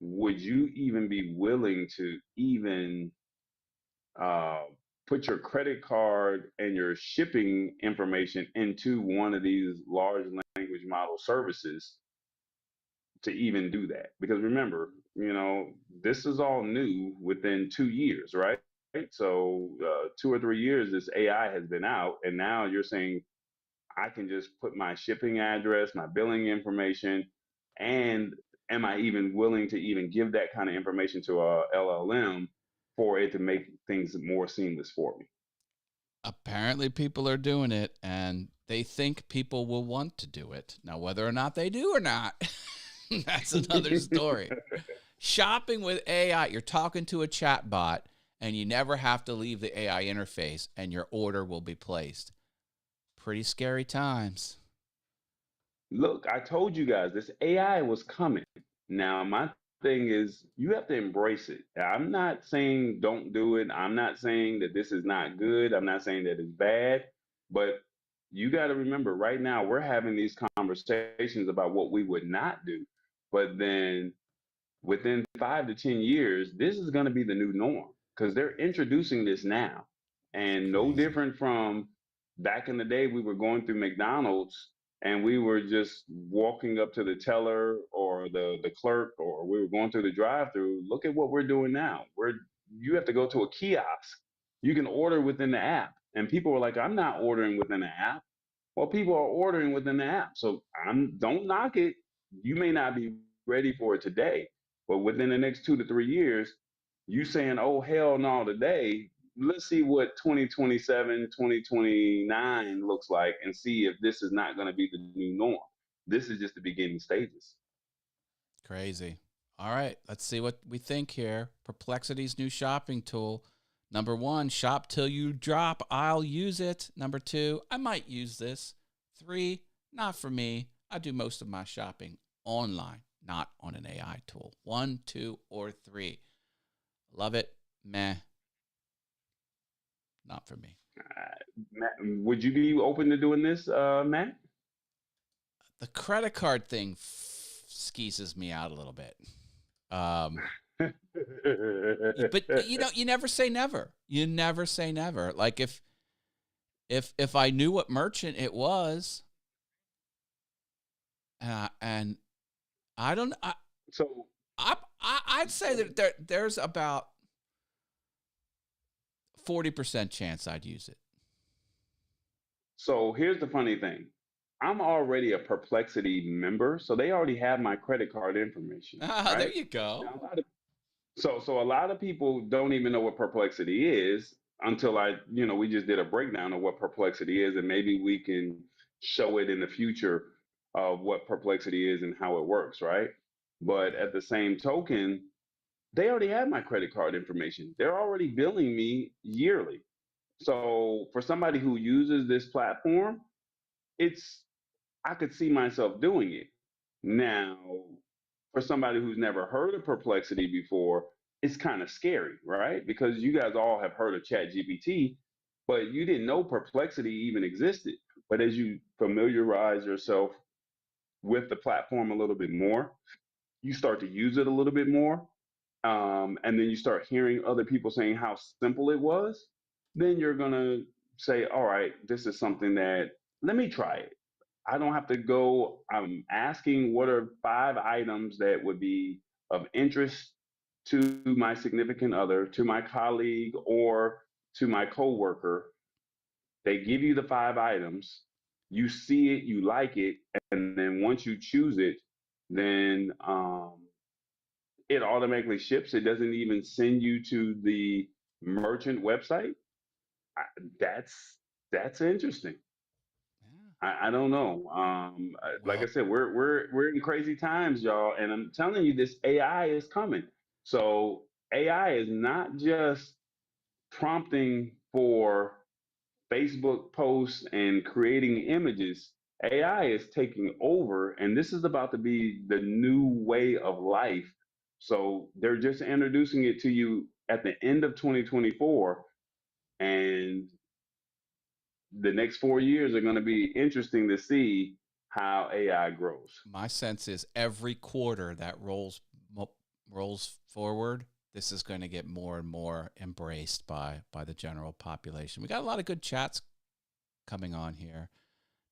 would you even be willing to even uh, put your credit card and your shipping information into one of these large language model services to even do that? Because remember, this is all new within 2 years, right? So 2 or 3 years, this AI has been out, and now you're saying I can just put my shipping address, my billing information, and am I even willing to even give that kind of information to a LLM for it to make things more seamless for me? Apparently, people are doing it, and they think people will want to do it. Now, whether or not they do or not, that's another story. Shopping with AI, you're talking to a chat bot, and you never have to leave the AI interface, and your order will be placed. Pretty scary times. Look, I told you guys this AI was coming. Now, my thing is, you have to embrace it. I'm not saying don't do it. I'm not saying that this is not good. I'm not saying that it's bad. But you got to remember, right now, we're having these conversations about what we would not do. But then within 5 to 10 years, this is going to be the new norm because they're introducing this now. And no Crazy. different from back in the day, we were going through McDonald's and we were just walking up to the teller or the clerk, or we were going through the drive through. Look at what we're doing now. You have to go to a kiosk. You can order within the app. And people were like, I'm not ordering within the app. Well, people are ordering within the app. So don't knock it. You may not be ready for it today, but within the next 2 to 3 years, you saying, oh, hell no, today, let's see what 2027, 2029 looks like and see if this is not going to be the new norm. This is just the beginning stages. Crazy. All right, let's see what we think here. Perplexity's new shopping tool. Number 1, shop till you drop. I'll use it. Number 2, I might use this. 3, not for me. I do most of my shopping online, not on an AI tool. 1, 2, or 3. Love it. Meh. Not for me. Matt, would you be open to doing this, Matt? The credit card thing skeezes me out a little bit. But you never say never. You never say never. Like if I knew what merchant it was, and I don't, So I'd say that there's about 40% chance I'd use it. So here's the funny thing. I'm already a Perplexity member, so they already have my credit card information, There right? you go. Now, so a lot of people don't even know what Perplexity is until we just did a breakdown of what Perplexity is, and maybe we can show it in the future of what Perplexity is and how it works, right? But at the same token, they already have my credit card information. They're already billing me yearly. So for somebody who uses this platform, it's I could see myself doing it. Now, for somebody who's never heard of Perplexity before, it's kind of scary, right? Because you guys all have heard of ChatGPT, but you didn't know Perplexity even existed. But as you familiarize yourself with the platform a little bit more, you start to use it a little bit more, and then you start hearing other people saying how simple it was, then you're going to say, all right, this is something that let me try it. I don't have to go. I'm asking what are 5 items that would be of interest to my significant other, to my colleague, or to my coworker. They give you the 5 items. You see it, you like it, and then once you choose it, then it automatically ships. It doesn't even send you to the merchant website. I, that's interesting. Yeah. I don't know. Like I Well, said, we're in crazy times, y'all, and I'm telling you, this AI is coming. So AI is not just prompting for Facebook posts and creating images. AI is taking over, and this is about to be the new way of life. So they're just introducing it to you at the end of 2024, and the next 4 years are going to be interesting to see how AI grows. My sense is every quarter that rolls forward, this is going to get more and more embraced by the general population. We got a lot of good chats coming on here.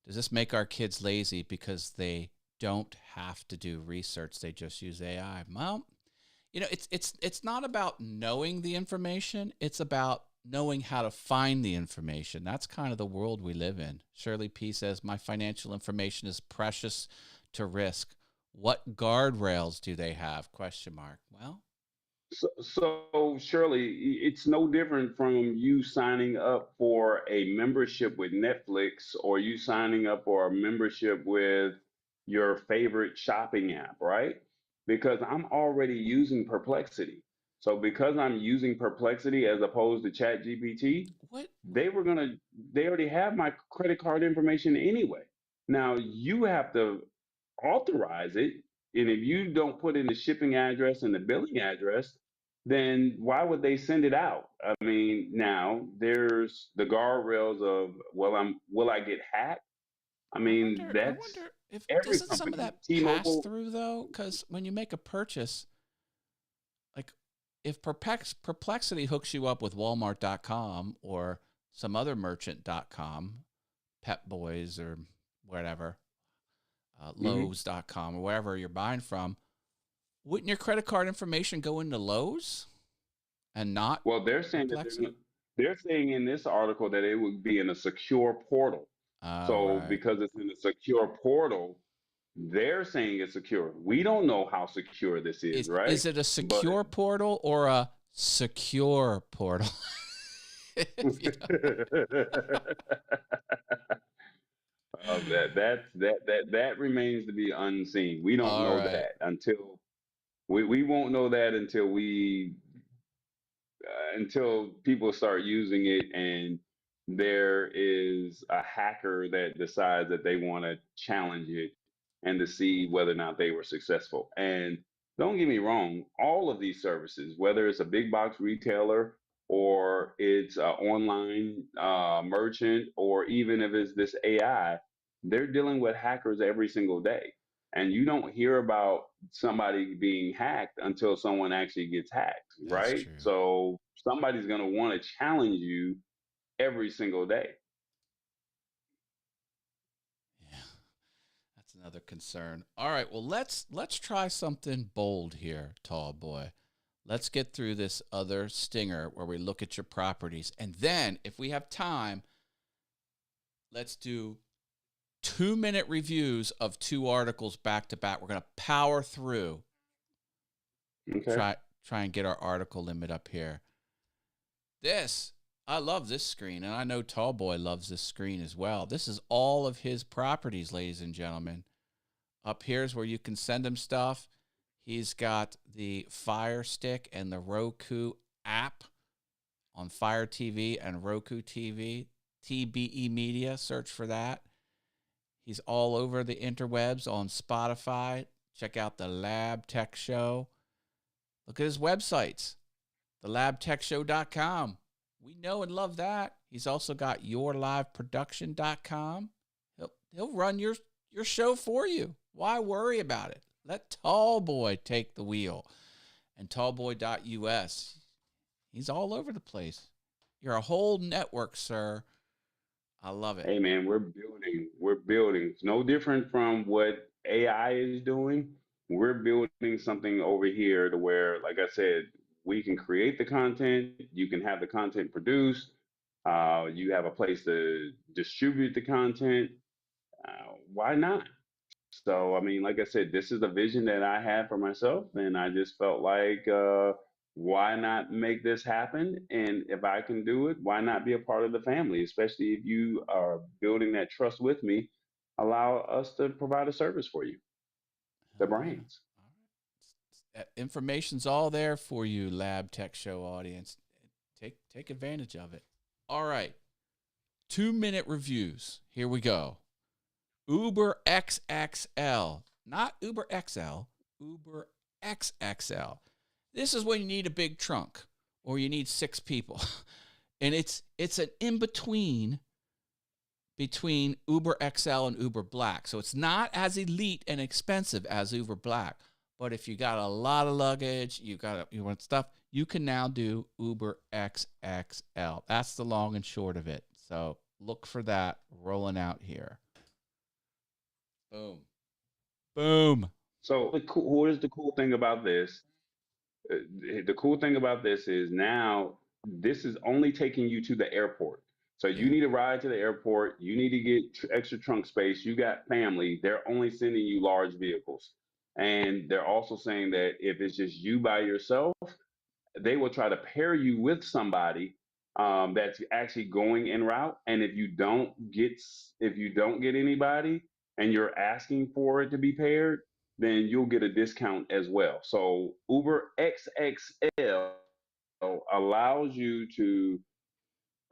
Does this make our kids lazy because they don't have to do research? They just use AI. Well, it's not about knowing the information. It's about knowing how to find the information. That's kind of the world we live in. Shirley P says, my financial information is precious to risk. What guardrails do they have? Question mark. Well, So Shirley, it's no different from you signing up for a membership with Netflix or you signing up for a membership with your favorite shopping app, right? Because I'm already using Perplexity. So because I'm using Perplexity as opposed to ChatGPT, what? they already have my credit card information anyway. Now you have to authorize it. And if you don't put in the shipping address and the billing address, then why would they send it out? I mean, now there's the guardrails of, well, will I get hacked? I mean, I that's wonder if every isn't some of company. that pass T-Mobile. through though? Because when you make a purchase, like if Perplexity hooks you up with Walmart.com or some other merchant.com, Pep Boys or whatever, Mhm. Lowe's.com or wherever you're buying from, wouldn't your credit card information go into Lowe's and not Well, Perplexity? they're saying in this article that it would be in a secure portal. Oh, So right. because it's in a secure portal, they're saying it's secure. We don't know how secure this is, right? Is it a But secure portal or a secure portal? If you that remains to be unseen. We don't All know right. that until we won't know that until people start using it and there is a hacker that decides that they want to challenge it and to see whether or not they were successful. And don't get me wrong, all of these services, whether it's a big box retailer or it's an online merchant, or even if it's this AI, they're dealing with hackers every single day. And you don't hear about somebody being hacked until someone actually gets hacked, That's right? true. So somebody's going to want to challenge you every single day. Yeah. That's another concern. All right, well let's try something bold here, tall boy. Let's get through this other stinger where we look at your properties. And then if we have time, let's do 2-minute reviews of 2 articles back to back. We're going to power through. Okay. Try and get our article limit up here. I love this screen, and I know Tallboy loves this screen as well. This is all of his properties, ladies and gentlemen. Up here's where you can send him stuff. He's got the Fire Stick and the Roku app on Fire TV and Roku TV. TBE Media, search for that. He's all over the interwebs on Spotify. Check out the Lab Tech Show. Look at his websites, thelabtechshow.com. We know and love that. He's also got yourliveproduction.com. He'll run your show for you. Why worry about it? Let Tallboy take the wheel. And tallboy.us. He's all over the place. You're a whole network, sir. I love it. Hey man, we're building. It's no different from what AI is doing. We're building something over here to where, like I said, we can create the content, you can have the content produced, you have a place to distribute the content. Why not? So, I mean, like I said, this is a vision that I had for myself, and I just felt like, why not make this happen? And if I can do it, why not be a part of the family? Especially if you are building that trust with me, allow us to provide a service for you, the Hell yeah. brains. All right. Information's all there for you, Lab Tech Show audience. Take advantage of it. All right. 2-minute reviews. Here we go. Uber XXL. Not Uber XL. Uber XXL. This is when you need a big trunk or you need 6 people. And it's an in-between between Uber XL and Uber Black. So it's not as elite and expensive as Uber Black. But if you got a lot of luggage, you want stuff, you can now do Uber XXL. That's the long and short of it. So look for that rolling out here. Boom. Boom. So what is the cool thing about this? The cool thing about this is now this is only taking you to the airport. So you need a ride to the airport. You need to get extra trunk space. You got family. They're only sending you large vehicles. And they're also saying that if it's just you by yourself, they will try to pair you with somebody that's actually going en route. And if you don't get anybody and you're asking for it to be paired, then you'll get a discount as well. So Uber XXL allows you to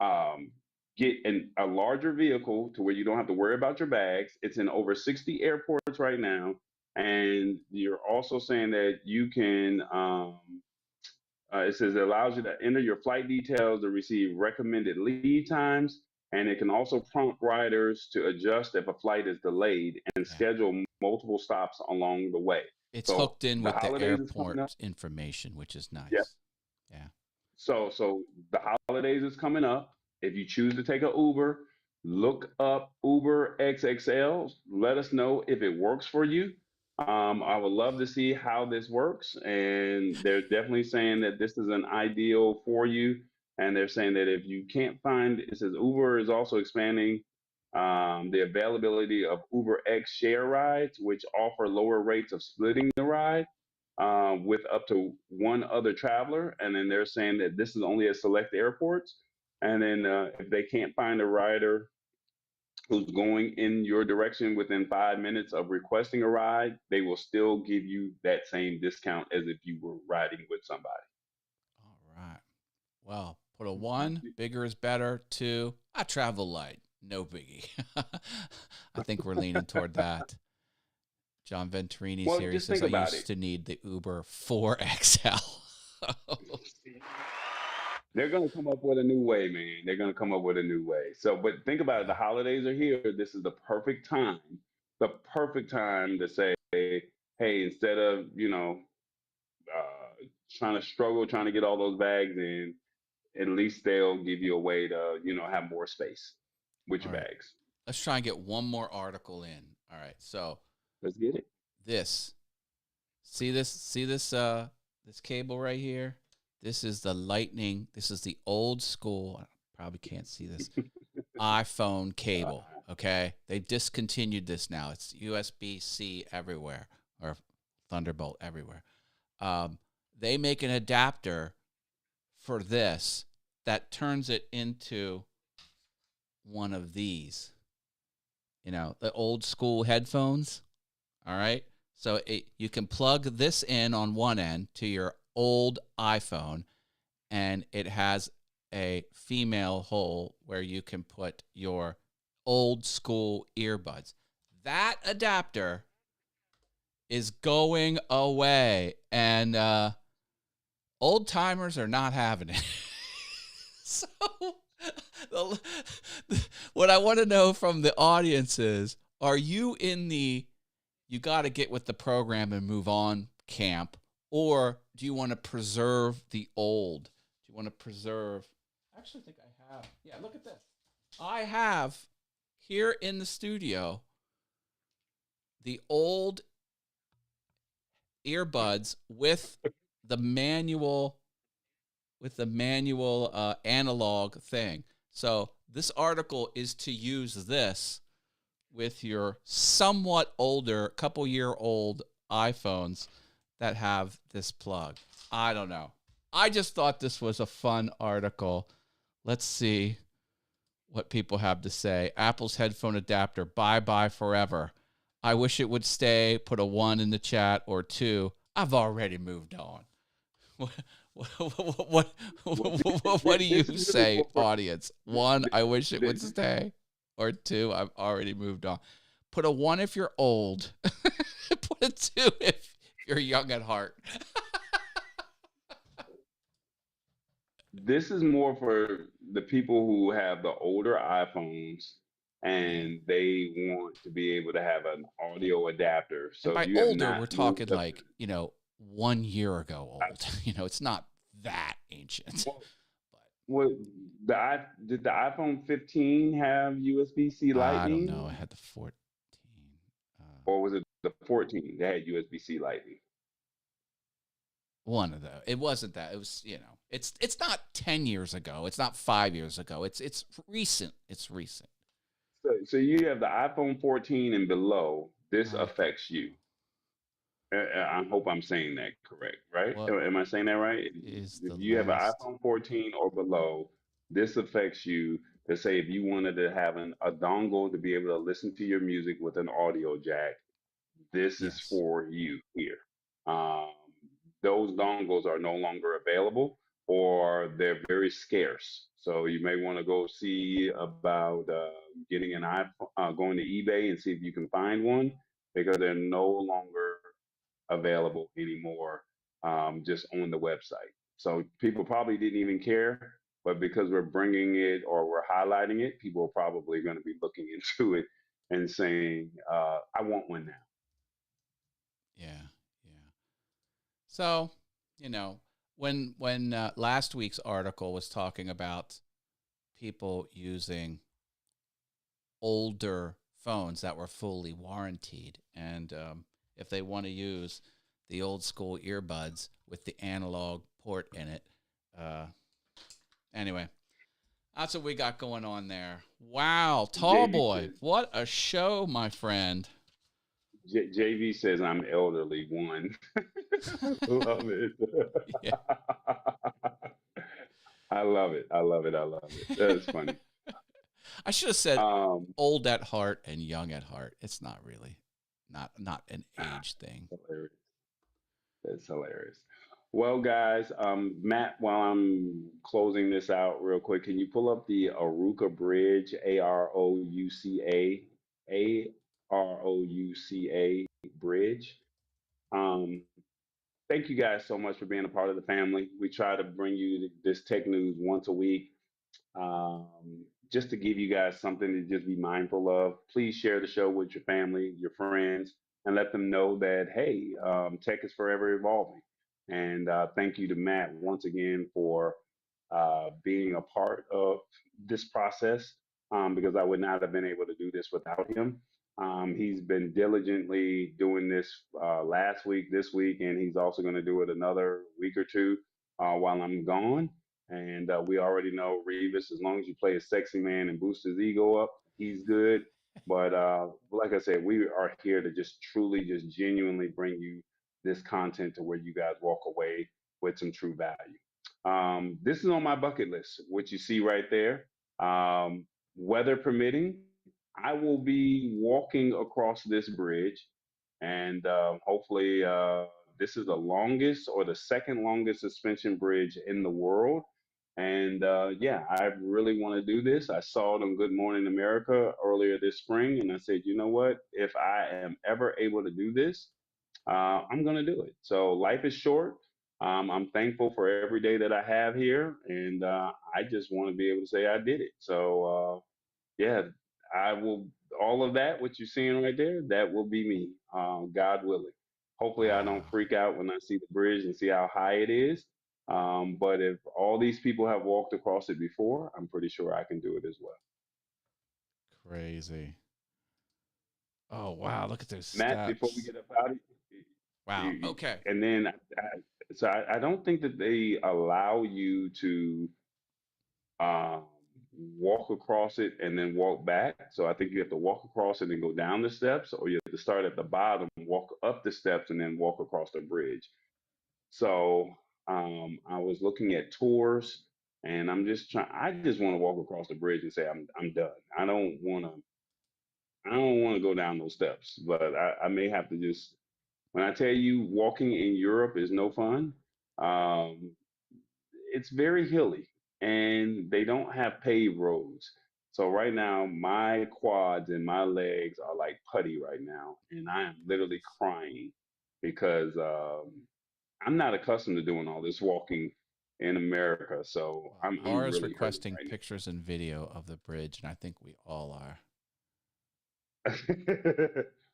um, get a larger vehicle to where you don't have to worry about your bags. It's in over 60 airports right now. And you're also saying that you can it says it allows you to enter your flight details to receive recommended lead times, and it can also prompt riders to adjust if a flight is delayed and schedule multiple stops along the way. It's hooked in with the holidays is coming up. airport information, which is nice. Yeah. Yeah. So the holidays is coming up. If you choose to take an Uber, look up Uber XXL. Let us know if it works for you. I would love to see how this works, and they're definitely saying that this is an ideal for you. And they're saying that if you can't find, it says Uber is also expanding the availability of Uber X share rides, which offer lower rates of splitting the ride with up to one other traveler. And then they're saying that this is only at select airports. And then if they can't find a rider who's going in your direction within 5 minutes of requesting a ride, they will still give you that same discount as if you were riding with somebody. All right. Well, put a 1, bigger is better. 2, I travel light. No biggie. I think we're leaning toward that. John Venturini's here. He says, I used to need the Uber 4XL. They're going to come up with a new way, man. They're going to come up with a new way. So, but think about it. The holidays are here. This is the perfect time to say, hey, instead of, trying to get all those bags in, at least they'll give you a way to, have more space with your bags. Let's try and get one more article in. All right. So let's get it. See this cable right here? This is the lightning. This is the old school. I probably can't see this. iPhone cable. Okay. They've discontinued this now. It's USB-C everywhere, or Thunderbolt everywhere. They make an adapter for this that turns it into one of these, the old school headphones. All right. So you can plug this in on one end to your old iPhone, and it has a female hole where you can put your old school earbuds. That adapter is going away, and old timers are not having it. So what I want to know from the audience is, are you in the you got to get with the program and move on camp, or do you want to preserve the old? Do you want to preserve? I actually think I have. Yeah, look at this. I have here in the studio the old earbuds with the manual analog thing. So this article is to use this with your somewhat older, couple-year-old iPhones that have this plug. I don't know. I just thought this was a fun article. Let's see what people have to say. Apple's headphone adapter, bye-bye forever. I wish it would stay. Put a 1 in the chat, or 2. I've already moved on. What do you say, audience? 1, I wish it would stay, or 2, I've already moved on. Put a 1 if you're old. Put a 2 if you're young at heart. This is more for the people who have the older iPhones and they want to be able to have an audio adapter. And So by if you have older, we're not talking moved up like, 1 year ago old. It's not that ancient. well, But what did the iPhone 15 have USB-C I don't know. I Lightning, had the 14. Uh, or was it the 14 that had USB-C Lightning? one of those. It wasn't that. It was, it's not 10 years ago. It's not 5 years ago. It's recent. It's recent. So you have the iPhone 14 and below. This affects you. I hope I'm saying that correct, right? What Am I saying that right? is If the you have an last? iPhone 14 or below, this affects you. To say if you wanted to have a dongle to be able to listen to your music with an audio jack, this is Yes. for you here. Um, those dongles are no longer available, or they're very scarce. So you may want to go see about getting an iPhone, going to eBay and see if you can find one, because they're no longer available anymore, just on the website. So people probably didn't even care, but because we're bringing it or we're highlighting it, people are probably going to be looking into it and saying, "I want one now." Yeah. Yeah. So, when last week's article was talking about people using older phones that were fully warranted, and if they want to use the old school earbuds with the analog port in it. Anyway, that's what we got going on there. Wow, Tall JV Boy, says, what a show, my friend. JV says I'm elderly one. Love it. Yeah. I love it. I love it. I love it. That's funny. I should have said Um, old at heart and young at heart. It's not really, not an age thing. hilarious. That's hilarious. Well, guys, Matt, while I'm closing this out real quick, can you pull up the Aruca Bridge, AROUCA Bridge? Um, Thank you guys so much for being a part of the family. We try to bring you this tech news once a week, just to give you guys something to just be mindful of. Please share the show with your family, your friends, and let them know that, hey, tech is forever evolving. And thank you to Matt once again for being a part of this process, because I would not have been able to do this without him. He's been diligently doing this last week, this week, and he's also going to do it another week or two while I'm gone. And we already know Revis, as long as you play a sexy man and boost his ego up, he's good. But like I said, we are here to just truly, just genuinely bring you this content to where you guys walk away with some true value. This is on my bucket list, what you see right there. Weather permitting, I will be walking across this bridge, and hopefully, this is the longest or the second longest suspension bridge in the world. And yeah, I really want to do this. I saw it on Good Morning America earlier this spring, and I said, you know what? If I am ever able to do this, I'm going to do it. So life is short. I'm thankful for every day that I have here, and I just want to be able to say I did it. So yeah, I will. All of that, what you're seeing right there, that will be me, God willing. Hopefully, I don't Wow. freak out when I see the bridge and see how high it is. But if all these people have walked across it before, I'm pretty sure I can do it as well. Crazy. Oh, wow. Look at those Matt, before we steps. get up out of Wow. you, Okay. and then so I don't think that they allow you to um, walk across it and then walk back. So I think you have to walk across it and go down the steps, or you have to start at the bottom, walk up the steps, and then walk across the bridge. So I was looking at tours, and I'm just trying. I just want to walk across the bridge and say I'm done. I don't want to. I don't want to go down those steps, but I may have to just. When I tell you walking in Europe is no fun, um, it's very hilly and they don't have paved roads. So right now, my quads and my legs are like putty right now, and I am literally crying because I'm not accustomed to doing all this walking in America. So Well, I'm Laura's really hurting requesting right now. pictures and video of the bridge, and I think we all are.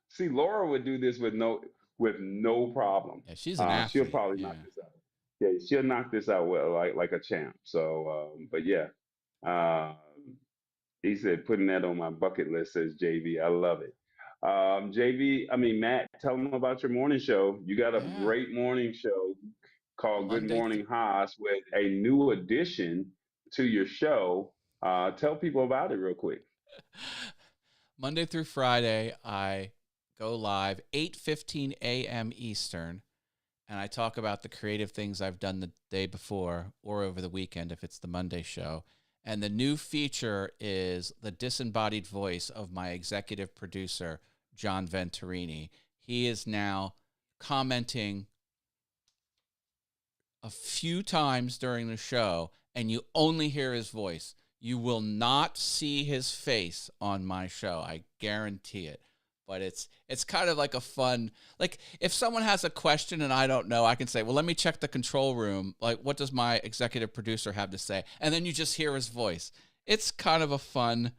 See, Laura would do this with no problem. Yeah, she's an She'll athlete. probably knock Yeah. this out. Yeah, she'll knock this out well, like a champ. So, but yeah, uh, he said putting that on my bucket list, says JV. I love it. JV, I mean Matt, tell them about your morning show. You got a Yeah. great morning show called Good Monday Morning Haas with a new addition to your show. Tell people about it real quick. Monday through Friday, I go live 8:15 a.m. Eastern, and I talk about the creative things I've done the day before or over the weekend if it's the Monday show. And the new feature is the disembodied voice of my executive producer, John Venturini. He is now commenting a few times during the show, and you only hear his voice. You will not see his face on my show. I guarantee it. But it's kind of like a fun, like if someone has a question and I don't know, I can say, well, let me check the control room. Like, what does my executive producer have to say? And then you just hear his voice. It's kind of a fun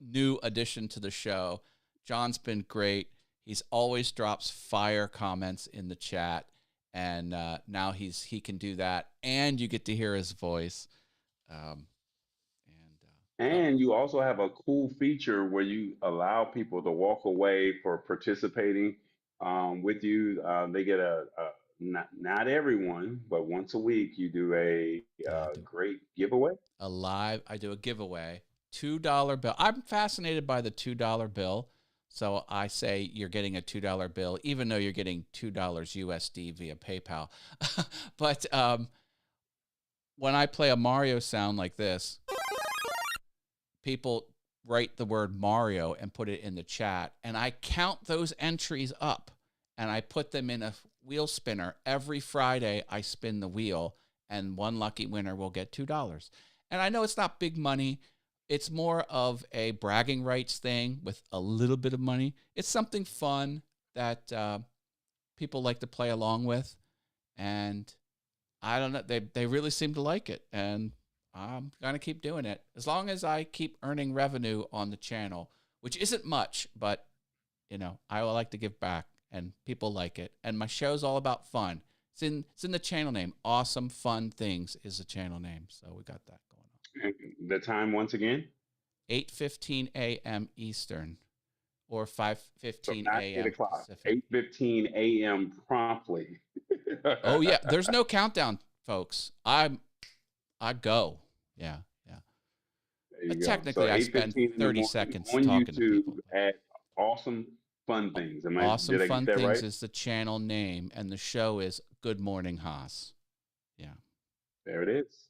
new addition to the show. John's been great. He's always drops fire comments in the chat, and now he can do that, and you get to hear his voice. And you also have a cool feature where you allow people to walk away for participating with you. They get not everyone, but once a week you do a Yeah, I do great giveaway. I do a giveaway, $2 bill. I'm fascinated by the $2 bill. So I say you're getting a $2 bill, even though you're getting $2 USD via PayPal. But when I play a Mario sound like this, people write the word Mario and put it in the chat, and I count those entries up, and I put them in a wheel spinner. Every Friday, I spin the wheel, and one lucky winner will get $2. And I know it's not big money. It's more of a bragging rights thing with a little bit of money. It's something fun that people like to play along with, and I don't know. They really seem to like it, and I'm going to keep doing it as long as I keep earning revenue on the channel, which isn't much, but, I would like to give back, and people like it. And my show's all about fun. It's in the channel name. Awesome Fun Things is the channel name, so we got that going on. And the time once again? 8:15 a.m. Eastern or So 5:15 not 8 a.m. o'clock, Pacific. 8:15 a.m. promptly. Oh, yeah. There's no countdown, folks. I go. Yeah. There you go. Technically, So I spend 8:15 in the 30 morning seconds on talking to YouTube people. at Awesome Fun Things. Awesome Did I Fun get that Things right? is the channel name, and the show is Good Morning Haas. Yeah. There it is.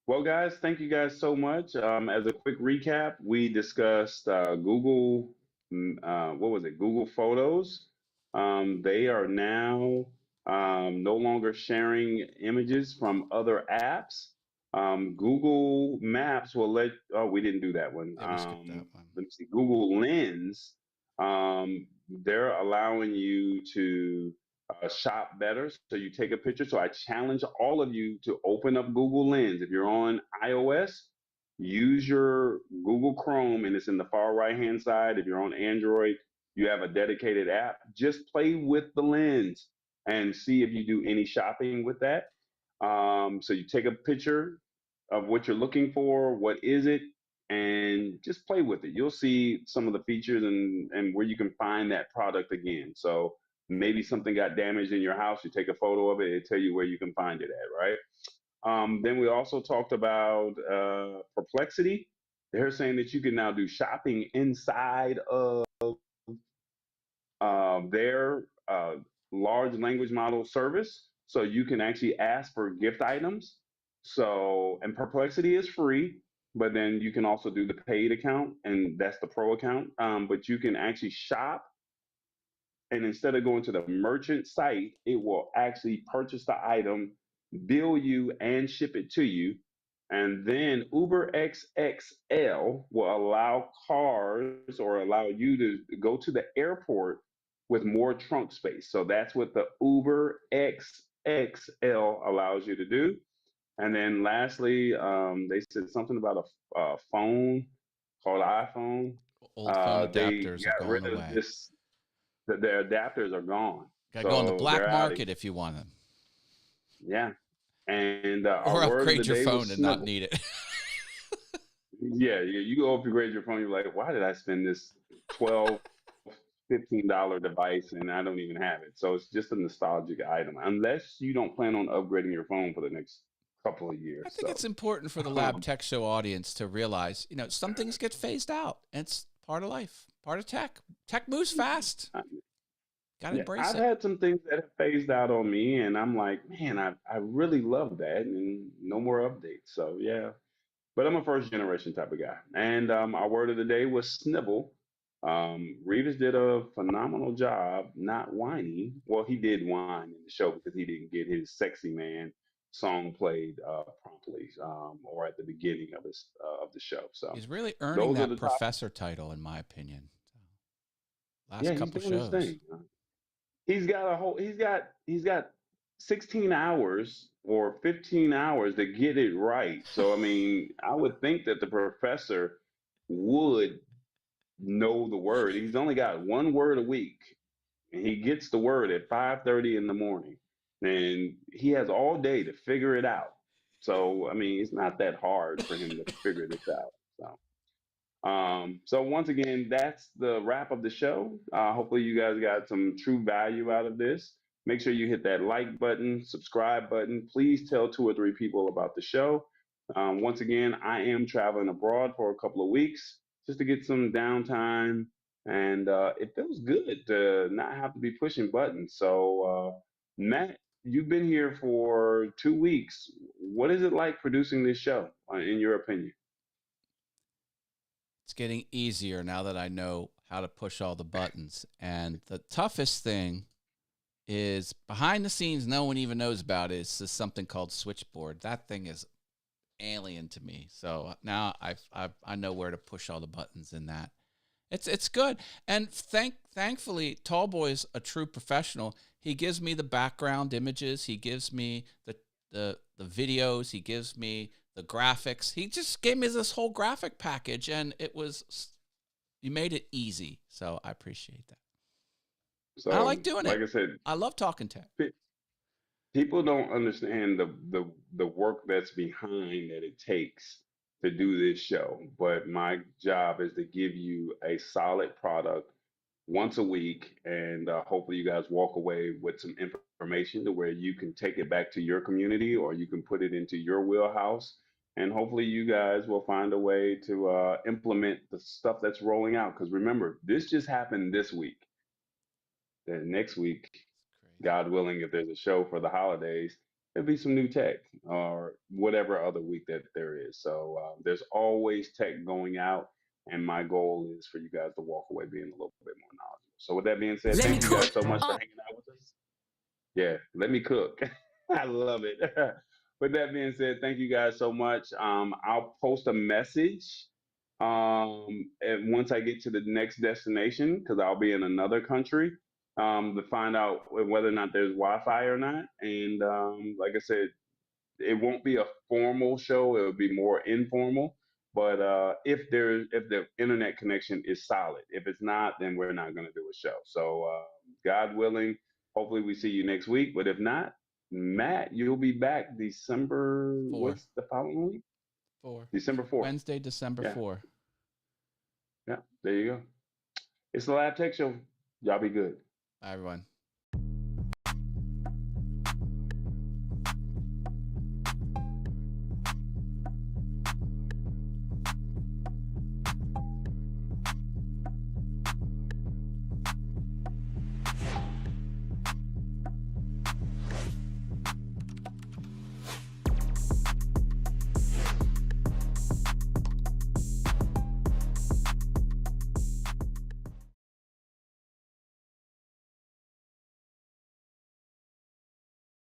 Well, guys, thank you guys so much. As a quick recap, we discussed Google, what was it? Google Photos. They are now no longer sharing images from other apps. Google Maps will oh, we didn't do that one. Yeah, we skipped that one. Let me see. Google Lens, they're allowing you to shop better. So you take a picture. So I challenge all of you to open up Google Lens. If you're on iOS, use your Google Chrome, and it's in the far right hand side. If you're on Android, you have a dedicated app. Just play with the lens and see if you do any shopping with that. So you take a picture of what you're looking for, what is it, and just play with it. You'll see some of the features and where you can find that product again. So maybe something got damaged in your house, you take a photo of it, it tell you where you can find it at, right? Then we also talked about Perplexity. They're saying that you can now do shopping inside of their large language model service. So you can actually ask for gift items. So, and Perplexity is free, but then you can also do the paid account, and that's the pro account. But you can actually shop, and instead of going to the merchant site, it will actually purchase the item, bill you, and ship it to you. And then Uber XXL will allow cars or allow you to go to the airport with more trunk space. So that's what the Uber XXL allows you to do. And then lastly, they said something about a phone called iPhone. Old phone They adapters are got going rid of away. this. Their adapters are gone. Got to go on the So black they're out of market if you want them. Yeah. And our Or word of the upgrade your day phone was and not snibble. need it. Yeah, you go upgrade your phone, you're like, why did I spend this $12, $15 device and I don't even have it? So it's just a nostalgic item, unless you don't plan on upgrading your phone for the next couple of I years. think So it's important for the Lab Tech Show audience to realize, some things get phased out. It's part of life, part of tech. Tech moves fast. Got to yeah, embrace I've it. had some things that have phased out on me, and I'm like, man, I really love that, and no more updates. So yeah, but I'm a first generation type of guy. And our word of the day was snibble. Revis did a phenomenal job not whining. Well, he did whine in the show because he didn't get his sexy man song played promptly or at the beginning of the show. So He's really earning those are that the top. professor title, in my opinion. Yeah, Last he's couple doing his shows. thing. He's got 16 hours or 15 hours to get it right. So I mean, I would think that the professor would know the word. He's only got one word a week, and he gets the word at 5:30 in the morning, and he has all day to figure it out. So I mean, it's not that hard for him to figure this out. So once again, that's the wrap of the show. Hopefully you guys got some true value out of this. Make sure you hit that like button, subscribe button. Please tell 2 or 3 people about the show. Once again, I am traveling abroad for a couple of weeks just to get some downtime, and it feels good to not have to be pushing buttons. So, Matt, you've been here for 2 weeks. What is it like producing this show, in your opinion? It's getting easier now that I know how to push all the buttons. And the toughest thing is behind the scenes, no one even knows about it. It's just something called Switchboard. That thing is alien to me. So now I know where to push all the buttons in that. It's good. And thankfully, Tallboy's a true professional. He gives me the background images. He gives me the videos. He gives me the graphics. He just gave me this whole graphic package, and you made it easy. So I appreciate that. I So, like doing like it. I said, I love talking tech. people don't understand the work that's behind that it takes to do this show. But my job is to give you a solid product once a week, and hopefully you guys walk away with some information to where you can take it back to your community or you can put it into your wheelhouse. And hopefully you guys will find a way to implement the stuff that's rolling out. Because remember, this just happened this week. Then next week, Crazy. God willing, if there's a show for the holidays, there'll be some new tech or whatever other week that there is. So there's always tech going out, and my goal is for you guys to walk away being a little bit more knowledgeable. So with that being said, Let me thank you guys cook. so much for hanging out with us. Yeah, let me cook. I love it. With that being said, thank you guys so much. I'll post a message and once I get to the next destination, because I'll be in another country, to find out whether or not there's Wi-Fi or not. And like I said, it won't be a formal show; it'll be more informal. But if the internet connection is solid, if it's not, then we're not going to do a show. So God willing, hopefully we see you next week. But if not, Matt, you'll be back December. 4. What's the following week? 4. December 4th. Wednesday, December Yeah, 4. yeah. There you go. It's the Lab Tech Show. Y'all be good. Bye, everyone.